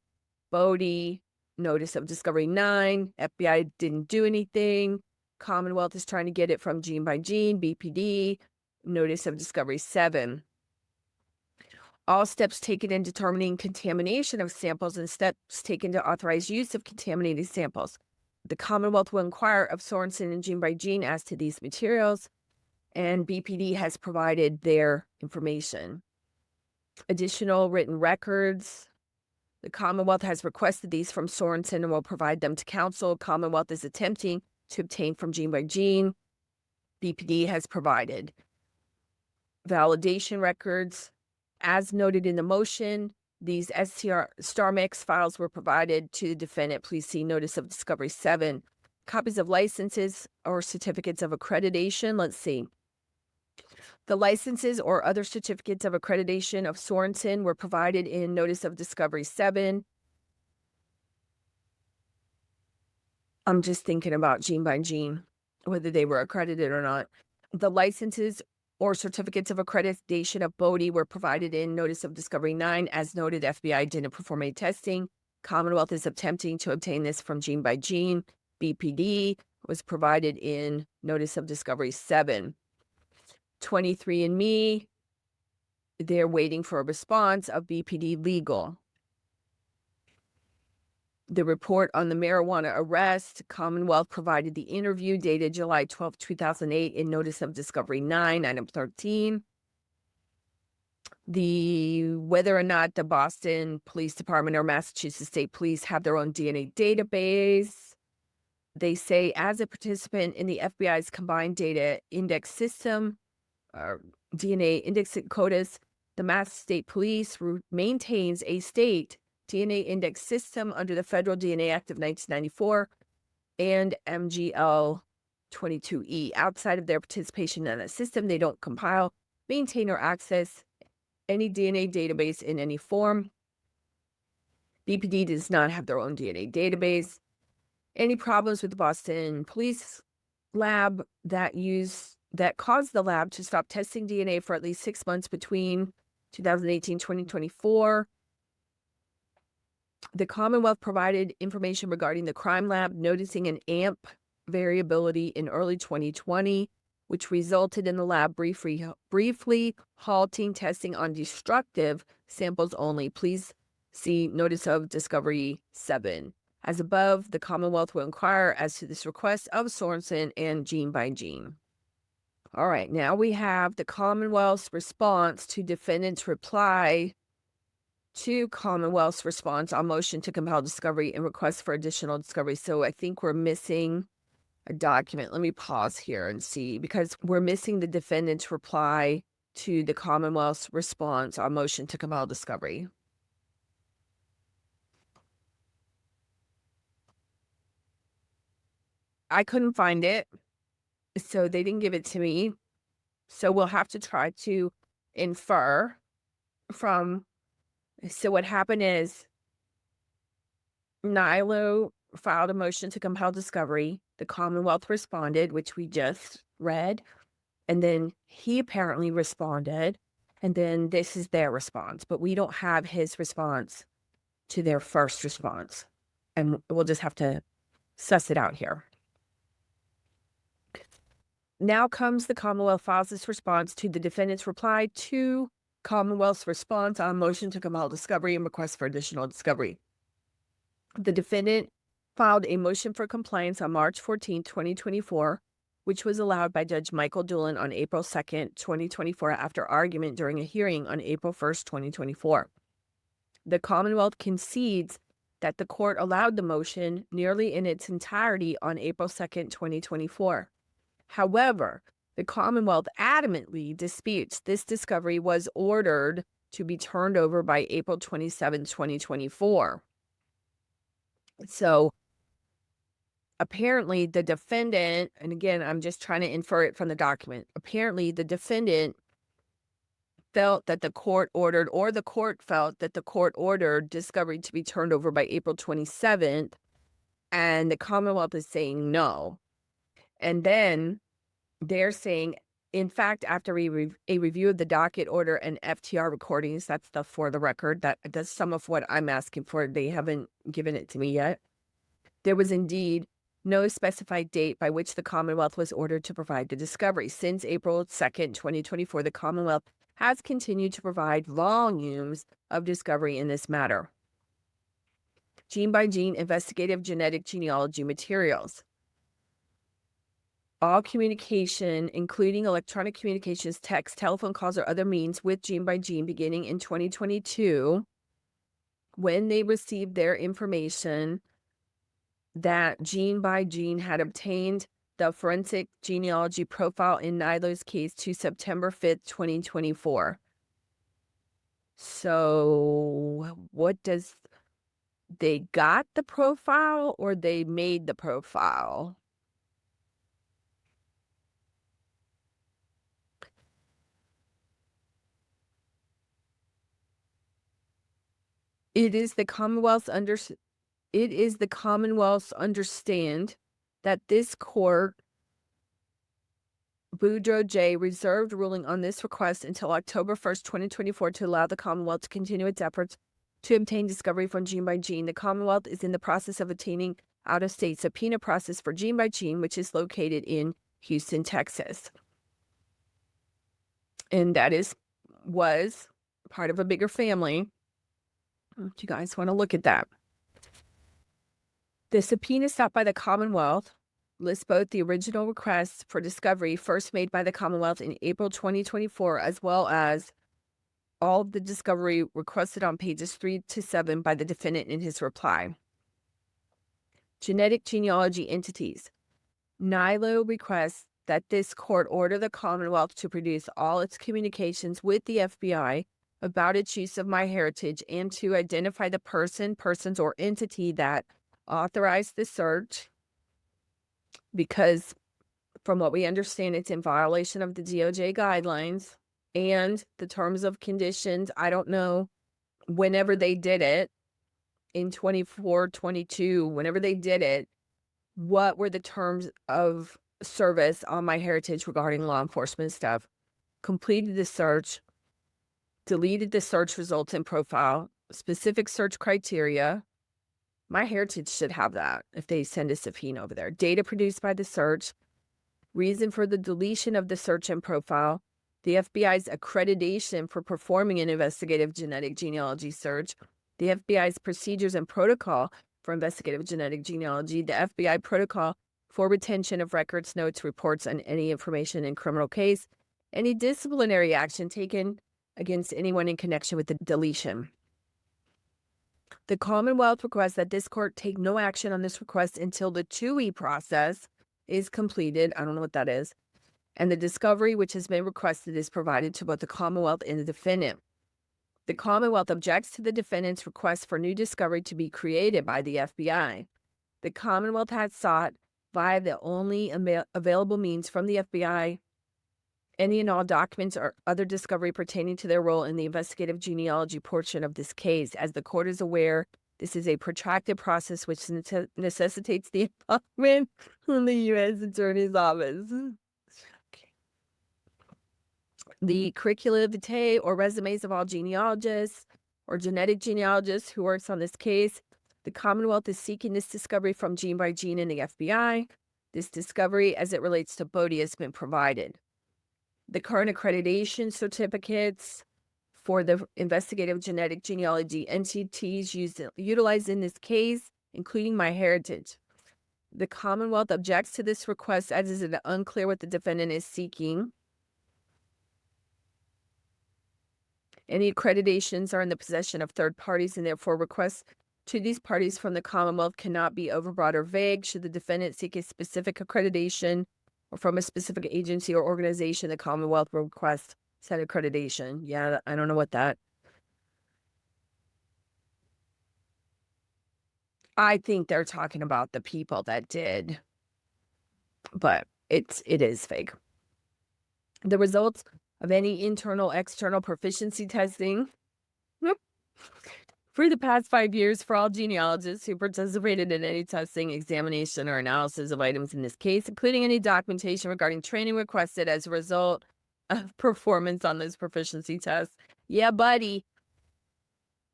Bode, Notice of Discovery 9. FBI didn't do anything. Commonwealth is trying to get it from gene by gene. BPD, Notice of Discovery 7. All steps taken in determining contamination of samples and steps taken to authorize use of contaminated samples. The Commonwealth will inquire of Sorensen and gene by gene as to these materials, and BPD has provided their information. Additional written records. The Commonwealth has requested these from Sorensen and will provide them to counsel. Commonwealth is attempting to obtain from gene by gene. BPD has provided validation records. As noted in the motion, these StarMix files were provided to the defendant. Please see Notice of Discovery 7. Copies of licenses or certificates of accreditation. Let's see. The licenses or other certificates of accreditation of Sorensen were provided in Notice of Discovery 7. I'm just thinking about gene by gene, whether they were accredited or not. The licenses or certificates of accreditation of Bode were provided in Notice of Discovery 9. As noted, FBI didn't perform any testing. Commonwealth is attempting to obtain this from gene by gene. BPD was provided in Notice of Discovery 7. 23andMe, they're waiting for a response of BPD legal. The report on the marijuana arrest, Commonwealth provided the interview dated July 12, 2008 in Notice of Discovery 9, item 13. Whether or not the Boston Police Department or Massachusetts State Police have their own DNA database. They say as a participant in the FBI's combined data index system, DNA index CODIS, the Mass State Police maintains a state DNA index system under the Federal DNA Act of 1994 and MGL 22E. Outside of their participation in that system, they don't compile, maintain, or access any DNA database in any form. BPD does not have their own DNA database. Any problems with the Boston Police lab that caused the lab to stop testing DNA for at least 6 months between 2018 and 2024. The Commonwealth provided information regarding the crime lab, noticing an AMP variability in early 2020, which resulted in the lab briefly halting testing on destructive samples only. Please see Notice of Discovery 7. As above, the Commonwealth will inquire as to this request of Sorensen and gene by gene. All right, now we have the Commonwealth's response to defendant's reply to Commonwealth's response on motion to compel discovery and request for additional discovery. So I think we're missing a document. Let me pause here and see, because we're missing the defendant's reply to the Commonwealth's response on motion to compel discovery. I couldn't find it, so they didn't give it to me. So we'll have to try to infer from. So what happened is Nilo filed a motion to compel discovery. The Commonwealth responded, which we just read. And then he apparently responded. And then this is their response. But we don't have his response to their first response. And we'll just have to suss it out here. Now comes the Commonwealth files this response to the defendant's reply to Commonwealth's response on motion to compel discovery and request for additional discovery. The defendant filed a motion for compliance on March 14, 2024, which was allowed by Judge Michael Doolin on April 2nd, 2024, after argument during a hearing on April 1st, 2024. The Commonwealth concedes that the court allowed the motion nearly in its entirety on April 2nd, 2024. However, the Commonwealth adamantly disputes this discovery was ordered to be turned over by April 27, 2024. So apparently the defendant, and again, I'm just trying to infer it from the document. Apparently the defendant felt that the court ordered, or the court felt that the court ordered discovery to be turned over by April 27th, and the Commonwealth is saying no. And then they're saying, in fact, after a review of the docket order and FTR recordings, that's the for the record, that's some of what I'm asking for. They haven't given it to me yet. There was indeed no specified date by which the Commonwealth was ordered to provide the discovery. Since April 2nd, 2024, the Commonwealth has continued to provide volumes of discovery in this matter. Gene by gene investigative genetic genealogy materials. All communication, including electronic communications, text, telephone calls, or other means with gene by gene beginning in 2022, when they received their information that gene by gene had obtained the forensic genealogy profile in Nilo's case to September 5th, 2024. So what does, they got the profile or they made the profile? It is the Commonwealth's understand that this court, Bode J, reserved ruling on this request until October 1st, 2024 to allow the Commonwealth to continue its efforts to obtain discovery from Gene by Gene. The Commonwealth is in the process of obtaining out-of-state subpoena process for Gene by Gene, which is located in Houston, Texas. And that was part of a bigger family. If you guys want to look at that. The subpoena sought by the Commonwealth lists both the original requests for discovery first made by the Commonwealth in April 2024, as well as all of the discovery requested on pages 3 to 7 by the defendant in his reply. Genetic genealogy entities. Nilo requests that this court order the Commonwealth to produce all its communications with the FBI about its use of MyHeritage and to identify the persons, or entity that authorized the search, because from what we understand, it's in violation of the DOJ guidelines and the terms of conditions. I don't know whenever they did it, in 24, 22, whenever they did it, what were the terms of service on MyHeritage regarding law enforcement stuff. Completed the search, deleted the search results and profile, specific search criteria. MyHeritage should have that if they send a subpoena over there. Data produced by the search, reason for the deletion of the search and profile, the FBI's accreditation for performing an investigative genetic genealogy search, the FBI's procedures and protocol for investigative genetic genealogy, the FBI protocol for retention of records, notes, reports, and any information in criminal case, any disciplinary action taken against anyone in connection with the deletion. The Commonwealth requests that this court take no action on this request until the 2E process is completed. I don't know what that is. And the discovery which has been requested is provided to both the Commonwealth and the defendant. The Commonwealth objects to the defendant's request for new discovery to be created by the FBI. The Commonwealth has sought, via the only available means from the FBI, any and all documents or other discovery pertaining to their role in the investigative genealogy portion of this case. As the court is aware, this is a protracted process which necessitates the involvement from the U.S. Attorney's Office. Okay. The curricula vitae or resumes of all genealogists or genetic genealogists who works on this case. The Commonwealth is seeking this discovery from Gene by Gene and the FBI. This discovery, as it relates to Bode, has been provided. The current accreditation certificates for the investigative genetic genealogy entities utilized in this case, including MyHeritage. The Commonwealth objects to this request as it is unclear what the defendant is seeking. Any accreditations are in the possession of third parties, and therefore requests to these parties from the Commonwealth cannot be overbroad or vague. Should the defendant seek a specific accreditation or from a specific agency or organization, the Commonwealth will request said accreditation. Yeah, I don't know what that. I think they're talking about the people that did, but it is fake. The results of any internal, external proficiency testing for the past 5 years for all genealogists who participated in any testing, examination, or analysis of items in this case, including any documentation regarding training requested as a result of performance on those proficiency tests. Yeah, buddy.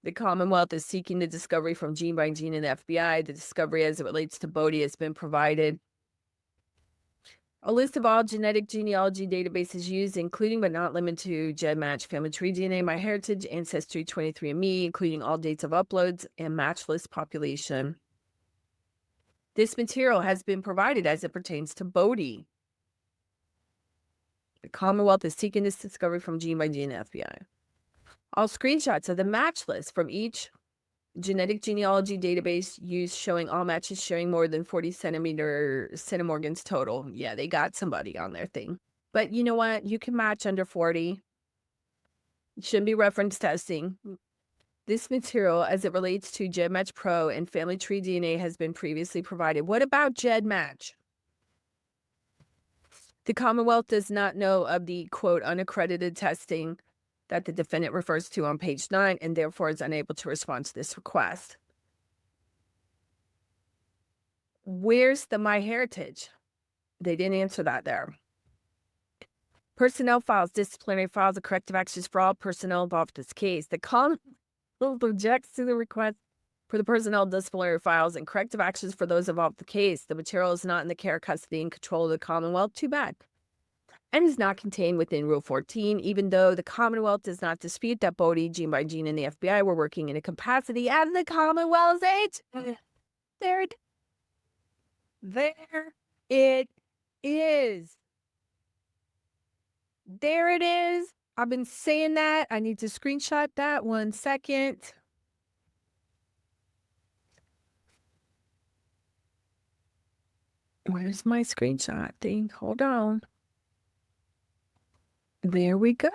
The Commonwealth is seeking the discovery from Gene by Gene and the FBI. The discovery as it relates to Bode has been provided. A list of all genetic genealogy databases used, including but not limited to GEDmatch, Family Tree DNA, MyHeritage, Ancestry, 23andMe, including all dates of uploads and match list population. This material has been provided as it pertains to Bode. The Commonwealth is seeking this discovery from Gene by Gene and FBI. All screenshots of the match list from each genetic genealogy database used showing all matches sharing more than 40 centimorgans total. Yeah, they got somebody on their thing. But you know what? You can match under 40. It shouldn't be reference testing. This material, as it relates to GEDmatch Pro and Family Tree DNA, has been previously provided. What about GEDmatch? The Commonwealth does not know of the, quote, unaccredited testing that the defendant refers to on page 9 and therefore is unable to respond to this request. Where's the MyHeritage? They didn't answer that there. Personnel files, disciplinary files, and corrective actions for all personnel involved in this case. The Commonwealth objects to the request for the personnel disciplinary files and corrective actions for those involved in the case. The material is not in the care, custody, and control of the Commonwealth. Too bad. And is not contained within Rule 14, even though the Commonwealth does not dispute that Bode, Gene by Gene, and the FBI were working in a capacity as the Commonwealth's agent. There it is. There it is. I've been saying that. I need to screenshot that 1 second. Where's my screenshot thing? Hold on. There we go.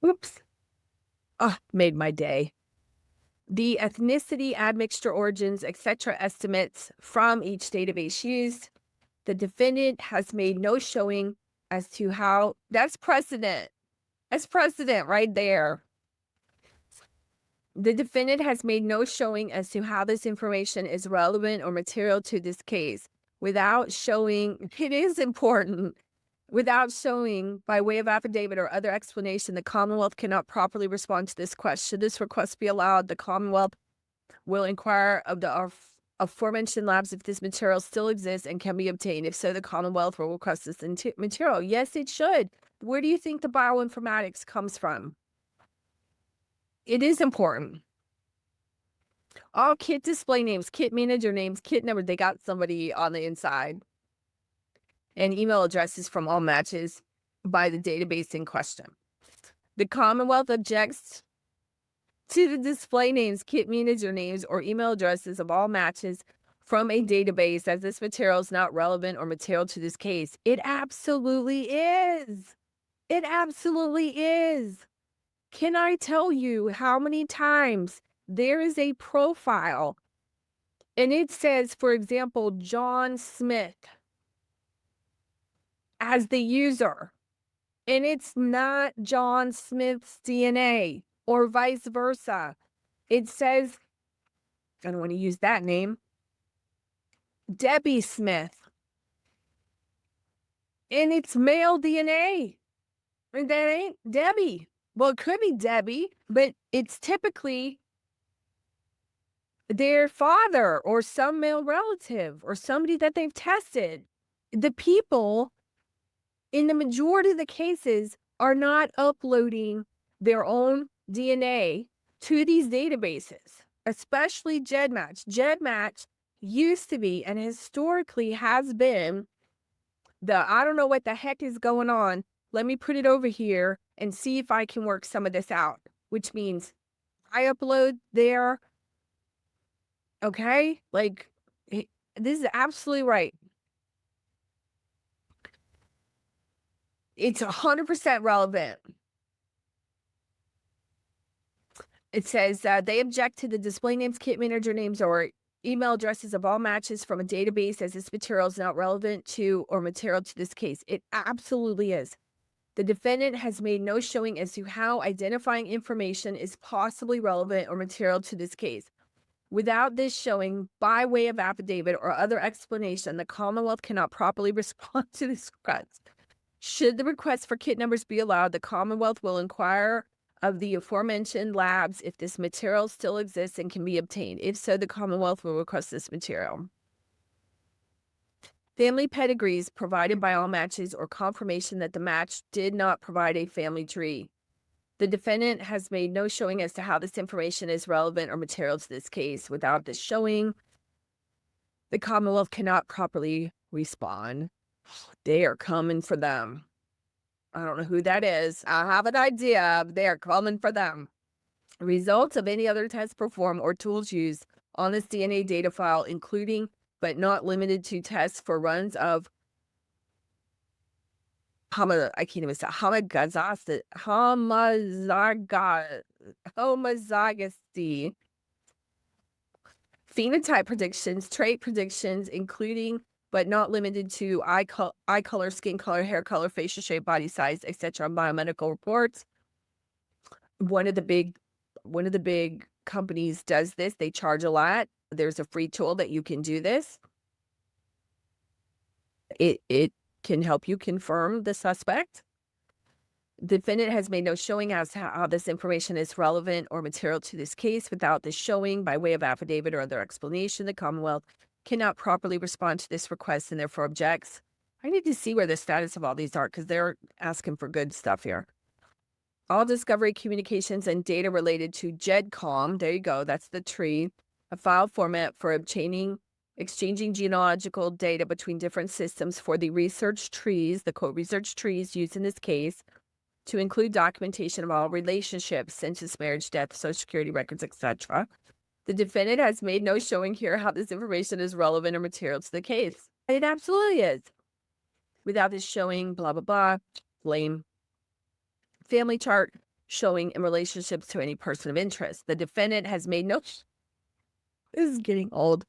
Oops. Oh, made my day. The ethnicity, admixture, origins, etc. estimates from each database used. The defendant has made no showing as to how. That's precedent. That's precedent right there. The defendant has made no showing as to how this information is relevant or material to this case. Without showing, it is important. Without showing, by way of affidavit or other explanation, the Commonwealth cannot properly respond to this request. Should this request be allowed, the Commonwealth will inquire of the aforementioned labs if this material still exists and can be obtained. If so, the Commonwealth will request this material. Yes, it should. Where do you think the bioinformatics comes from? It is important. All kit display names, kit manager names, kit number, they got somebody on the inside. And email addresses from all matches by the database in question. The Commonwealth objects to the display names, kit manager names, or email addresses of all matches from a database as this material is not relevant or material to this case. It absolutely is. It absolutely is. Can I tell you how many times there is a profile and it says, for example, John Smith as the user, and it's not John Smith's DNA or vice versa. It says, I don't want to use that name, Debbie Smith, and it's male DNA. And that ain't Debbie. Well, it could be Debbie, but it's typically their father or some male relative or somebody that they've tested. The people, in the majority of the cases, are not uploading their own DNA to these databases, especially GEDmatch. GEDmatch used to be and historically has been I don't know what the heck is going on. Let me put it over here and see if I can work some of this out, which means I upload there. Okay? Like, this is absolutely right. It's 100% relevant. It says they object to the display names, kit manager names, or email addresses of all matches from a database as this material is not relevant to or material to this case. It absolutely is. The defendant has made no showing as to how identifying information is possibly relevant or material to this case. Without this showing, by way of affidavit or other explanation, the Commonwealth cannot properly respond to this request. Should the request for kit numbers be allowed, the Commonwealth will inquire of the aforementioned labs if this material still exists and can be obtained. If so, the Commonwealth will request this material. Family pedigrees provided by all matches or confirmation that the match did not provide a family tree. The defendant has made no showing as to how this information is relevant or material to this case. Without this showing, the Commonwealth cannot properly respond. They are coming for them. I don't know who that is. I have an idea. They are coming for them. Results of any other tests performed or tools used on this DNA data file, including but not limited to tests for runs of homozygosity, phenotype predictions, trait predictions, including but not limited to eye color, skin color, hair color, facial shape, body size, etc. Biomedical reports. One of the big companies does this. They charge a lot. There's a free tool that you can do this. It can help you confirm the suspect. The defendant has made no showing as to how this information is relevant or material to this case. Without this showing by way of affidavit or other explanation, the Commonwealth cannot properly respond to this request and therefore objects. I need to see where the status of all these are because they're asking for good stuff here. All discovery communications and data related to GEDCOM, there you go, that's the tree, a file format for exchanging genealogical data between different systems for the research trees, the quote research trees used in this case, to include documentation of all relationships, census, marriage, death, social security records, etc. The defendant has made no showing here how this information is relevant or material to the case. It absolutely is. Without this showing, blah, blah, blah, blame. Family chart showing in relationships to any person of interest. The defendant has made no, this is getting old.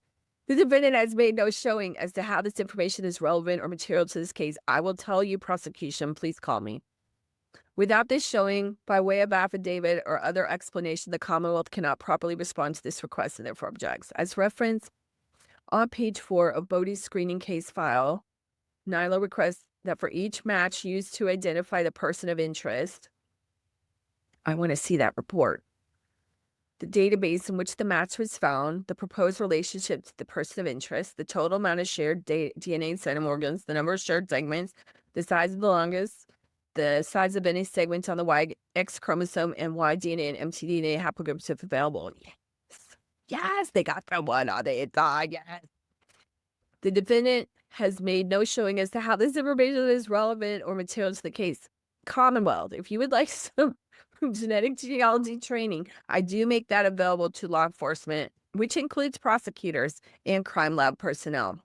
The defendant has made no showing as to how this information is relevant or material to this case. I will tell you, prosecution, please call me. Without this showing, by way of affidavit or other explanation, the Commonwealth cannot properly respond to this request and therefore objects. As referenced on page 4 of Bode's screening case file, Nilo requests that for each match used to identify the person of interest, I want to see that report. The database in which the match was found, the proposed relationship to the person of interest, the total amount of shared DNA and cytomorgans, the number of shared segments, the size of the longest, the size of any segments on the Y X chromosome, and Y DNA and mtDNA haplogroups if available. Yes. Yes, they got the one on the inside. Yes. The defendant has made no showing as to how this information is relevant or material to the case. Commonwealth, if you would like some genetic genealogy training, I do make that available to law enforcement, which includes prosecutors and crime lab personnel.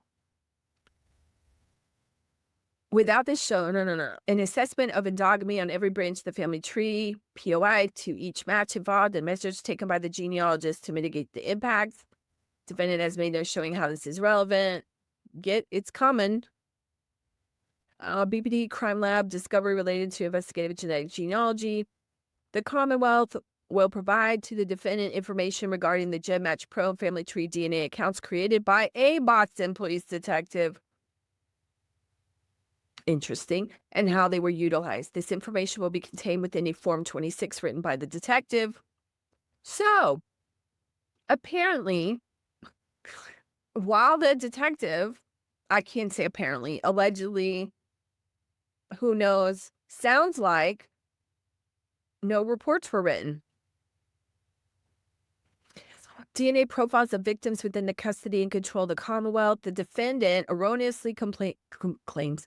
Without this show, an assessment of endogamy on every branch of the family tree, POI, to each match involved, and measures taken by the genealogist to mitigate the impacts. Defendant has made no showing how this is relevant. It's common. BPD crime lab discovery related to investigative genetic genealogy. The Commonwealth will provide to the defendant information regarding the GenMatch Pro and Family Tree DNA accounts created by a Boston police detective. Interesting. And how they were utilized. This information will be contained within a Form 26 written by the detective. So, apparently, while the detective, I can't say apparently, allegedly, who knows, sounds like no reports were written. DNA profiles of victims within the custody and control of the Commonwealth. The defendant erroneously claims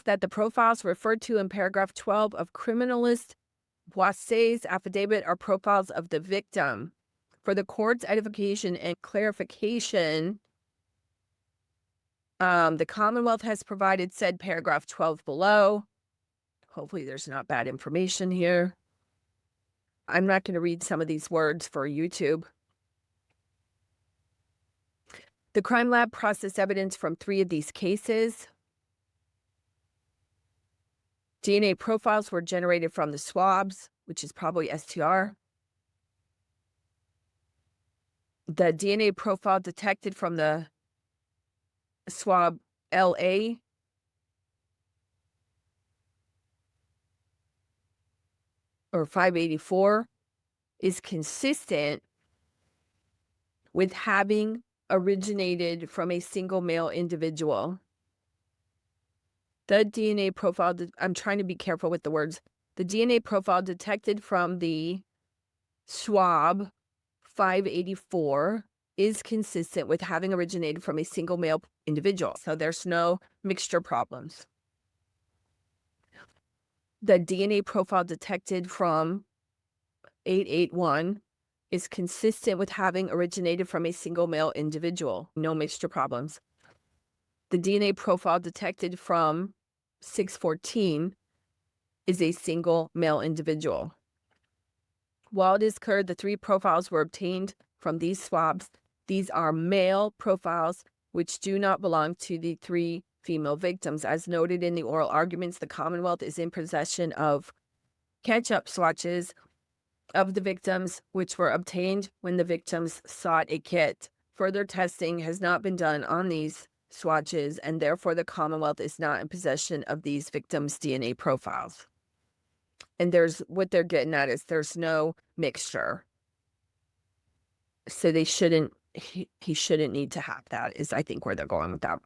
that the profiles referred to in paragraph 12 of criminalist Boisset's affidavit are profiles of the victim. For the court's edification and clarification, the Commonwealth has provided said paragraph 12 below. Hopefully there's not bad information here. I'm not going to read some of these words for YouTube. The crime lab processed evidence from 3 of these cases. DNA profiles were generated from the swabs, which is probably STR. The DNA profile detected from the swab LA or 584 is consistent with having originated from a single male individual. The DNA profile, I'm trying to be careful with the words. The DNA profile detected from the swab 584 is consistent with having originated from a single male individual. So there's no mixture problems. The DNA profile detected from 881 is consistent with having originated from a single male individual. No mixture problems. The DNA profile detected from 614 is a single male individual. While it is clear the 3 profiles were obtained from these swabs, these are male profiles which do not belong to the 3 female victims. As noted in the oral arguments, the Commonwealth is in possession of catch-up swatches of the victims, which were obtained when the victims sought a kit. Further testing has not been done on these swatches, and therefore the Commonwealth is not in possession of these victims' DNA profiles. And what they're getting at is there's no mixture. So they shouldn't, he shouldn't need to have that, is I think where they're going with that.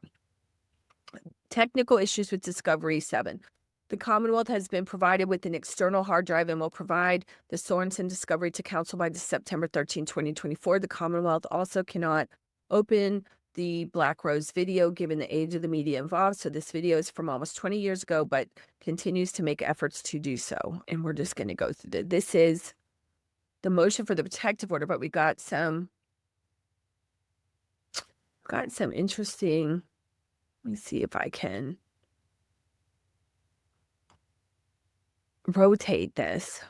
Technical issues with Discovery 7. The Commonwealth has been provided with an external hard drive and will provide the Sorensen discovery to Council by September 13, 2024. The Commonwealth also cannot open the Black Rose video given the age of the media involved. So this video is from almost 20 years ago, but continues to make efforts to do so. And we're just going to go through this is the motion for the protective order, but we got some interesting, let me see if I can rotate this.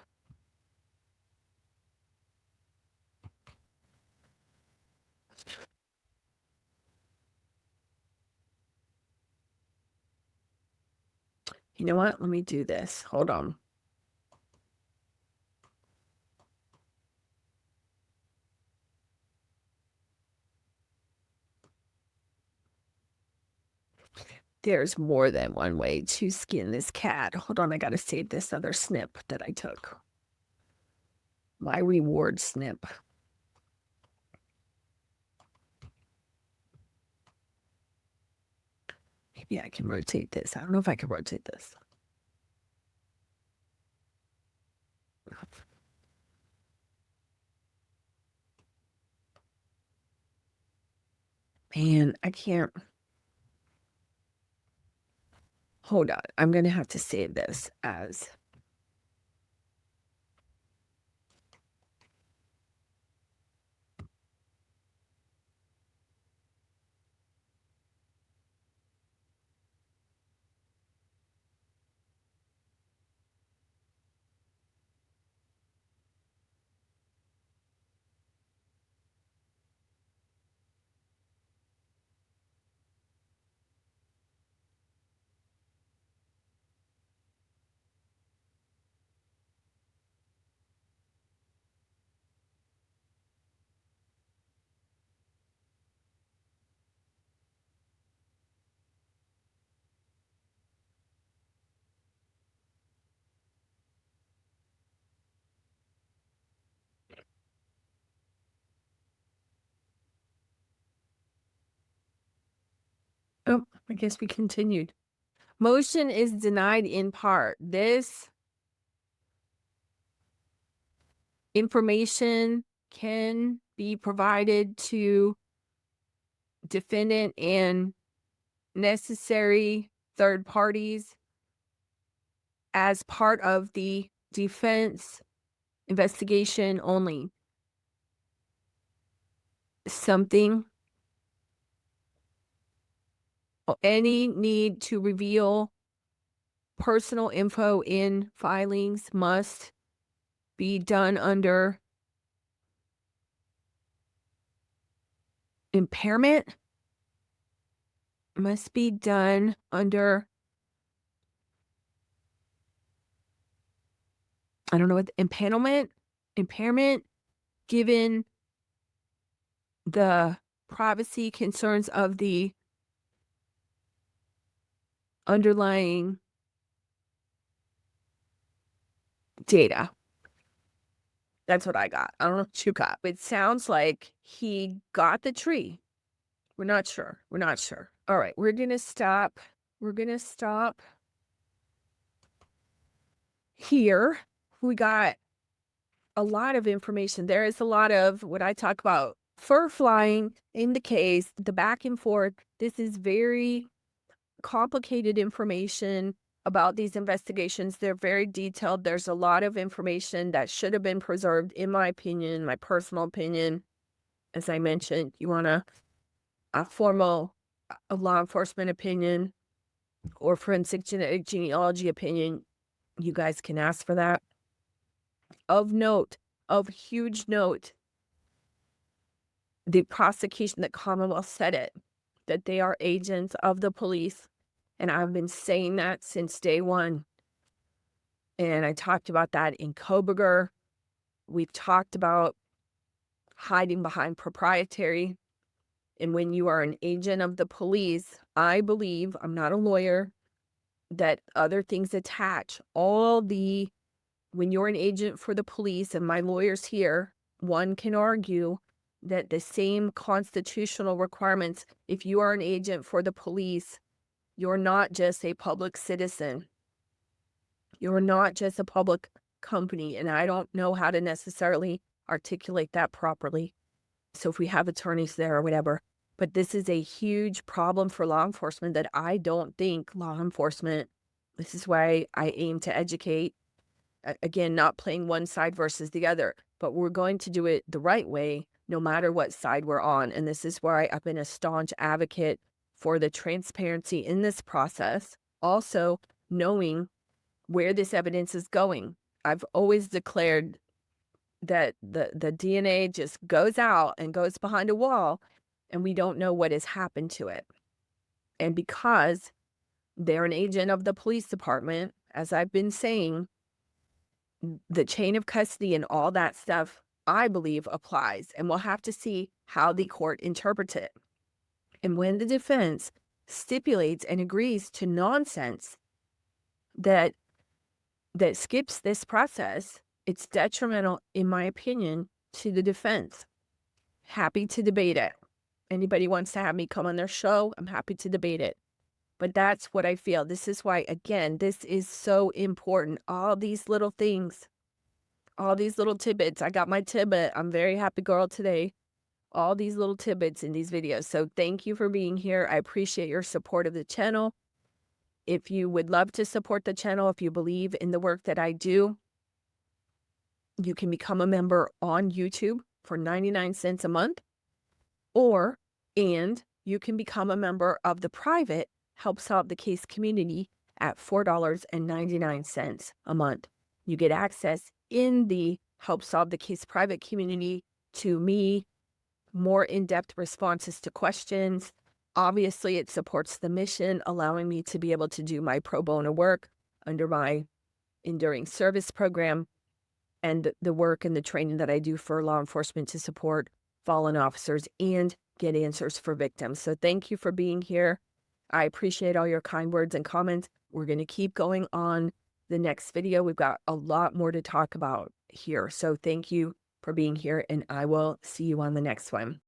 You know what? Let me do this. Hold on. There's more than one way to skin this cat. Hold on, I gotta save this other snip that I took. My reward snip. Maybe I can rotate this. I don't know if I can rotate this. Man, I can't. Hold on. I'm going to have to save this as. Oh, I guess we continued. Motion is denied in part. This information can be provided to defendant and necessary third parties as part of the defense investigation only. Any need to reveal personal info in filings must be done under impairment. Must be done under, I don't know what, impairment, given the privacy concerns of the underlying data. That's what I got. I don't know what you got. It sounds like he got the tree. We're not sure. All right, we're going to stop. Here. We got a lot of information. There is a lot of what I talk about, fur flying in the case, the back and forth. This is very complicated information about these investigations. They're very detailed. There's a lot of information that should have been preserved, in my opinion, my personal opinion. As I mentioned, you want a formal law enforcement opinion or forensic genealogy opinion, you guys can ask for that. Of huge note, the prosecution, the Commonwealth said it. that they are agents of the police. And I've been saying that since day one. And I talked about that in Koberger. We've talked about hiding behind proprietary. And when you are an agent of the police, I believe, I'm not a lawyer, that other things attach. When you're an agent for the police, and my lawyers here, one can argue that the same constitutional requirements, if you are an agent for the police, you're not just a public citizen. You're not just a public company. And I don't know how to necessarily articulate that properly. So if we have attorneys there or whatever, but this is a huge problem for law enforcement that I don't think law enforcement, this is why I aim to educate. Again, not playing one side versus the other, but we're going to do it the right way, no matter what side we're on. And this is why I've been a staunch advocate for the transparency in this process. Also, knowing where this evidence is going. I've always declared that the DNA just goes out and goes behind a wall, and we don't know what has happened to it. And because they're an agent of the police department, as I've been saying, the chain of custody and all that stuff, I believe, applies. And we'll have to see how the court interprets it. And when the defense stipulates and agrees to nonsense that skips this process, it's detrimental, in my opinion, to the defense. Happy to debate it. Anybody wants to have me come on their show, I'm happy to debate it. But that's what I feel. This is why, again, this is so important. All these little things, all these little tidbits. I got my tidbit. I'm very happy girl today. All these little tidbits in these videos. So thank you for being here. I appreciate your support of the channel. If you would love to support the channel, if you believe in the work that I do, you can become a member on YouTube for 99 cents a month, and you can become a member of the private Help Solve the Case community at $4.99 a month. You get access in the Help Solve the Case private community to me, more in-depth responses to questions. Obviously, it supports the mission, allowing me to be able to do my pro bono work under my enduring service program and the work and the training that I do for law enforcement to support fallen officers and get answers for victims. So thank you for being here. I appreciate all your kind words and comments. We're going to keep going on the next video. We've got a lot more to talk about here. So thank you for being here, and I will see you on the next one.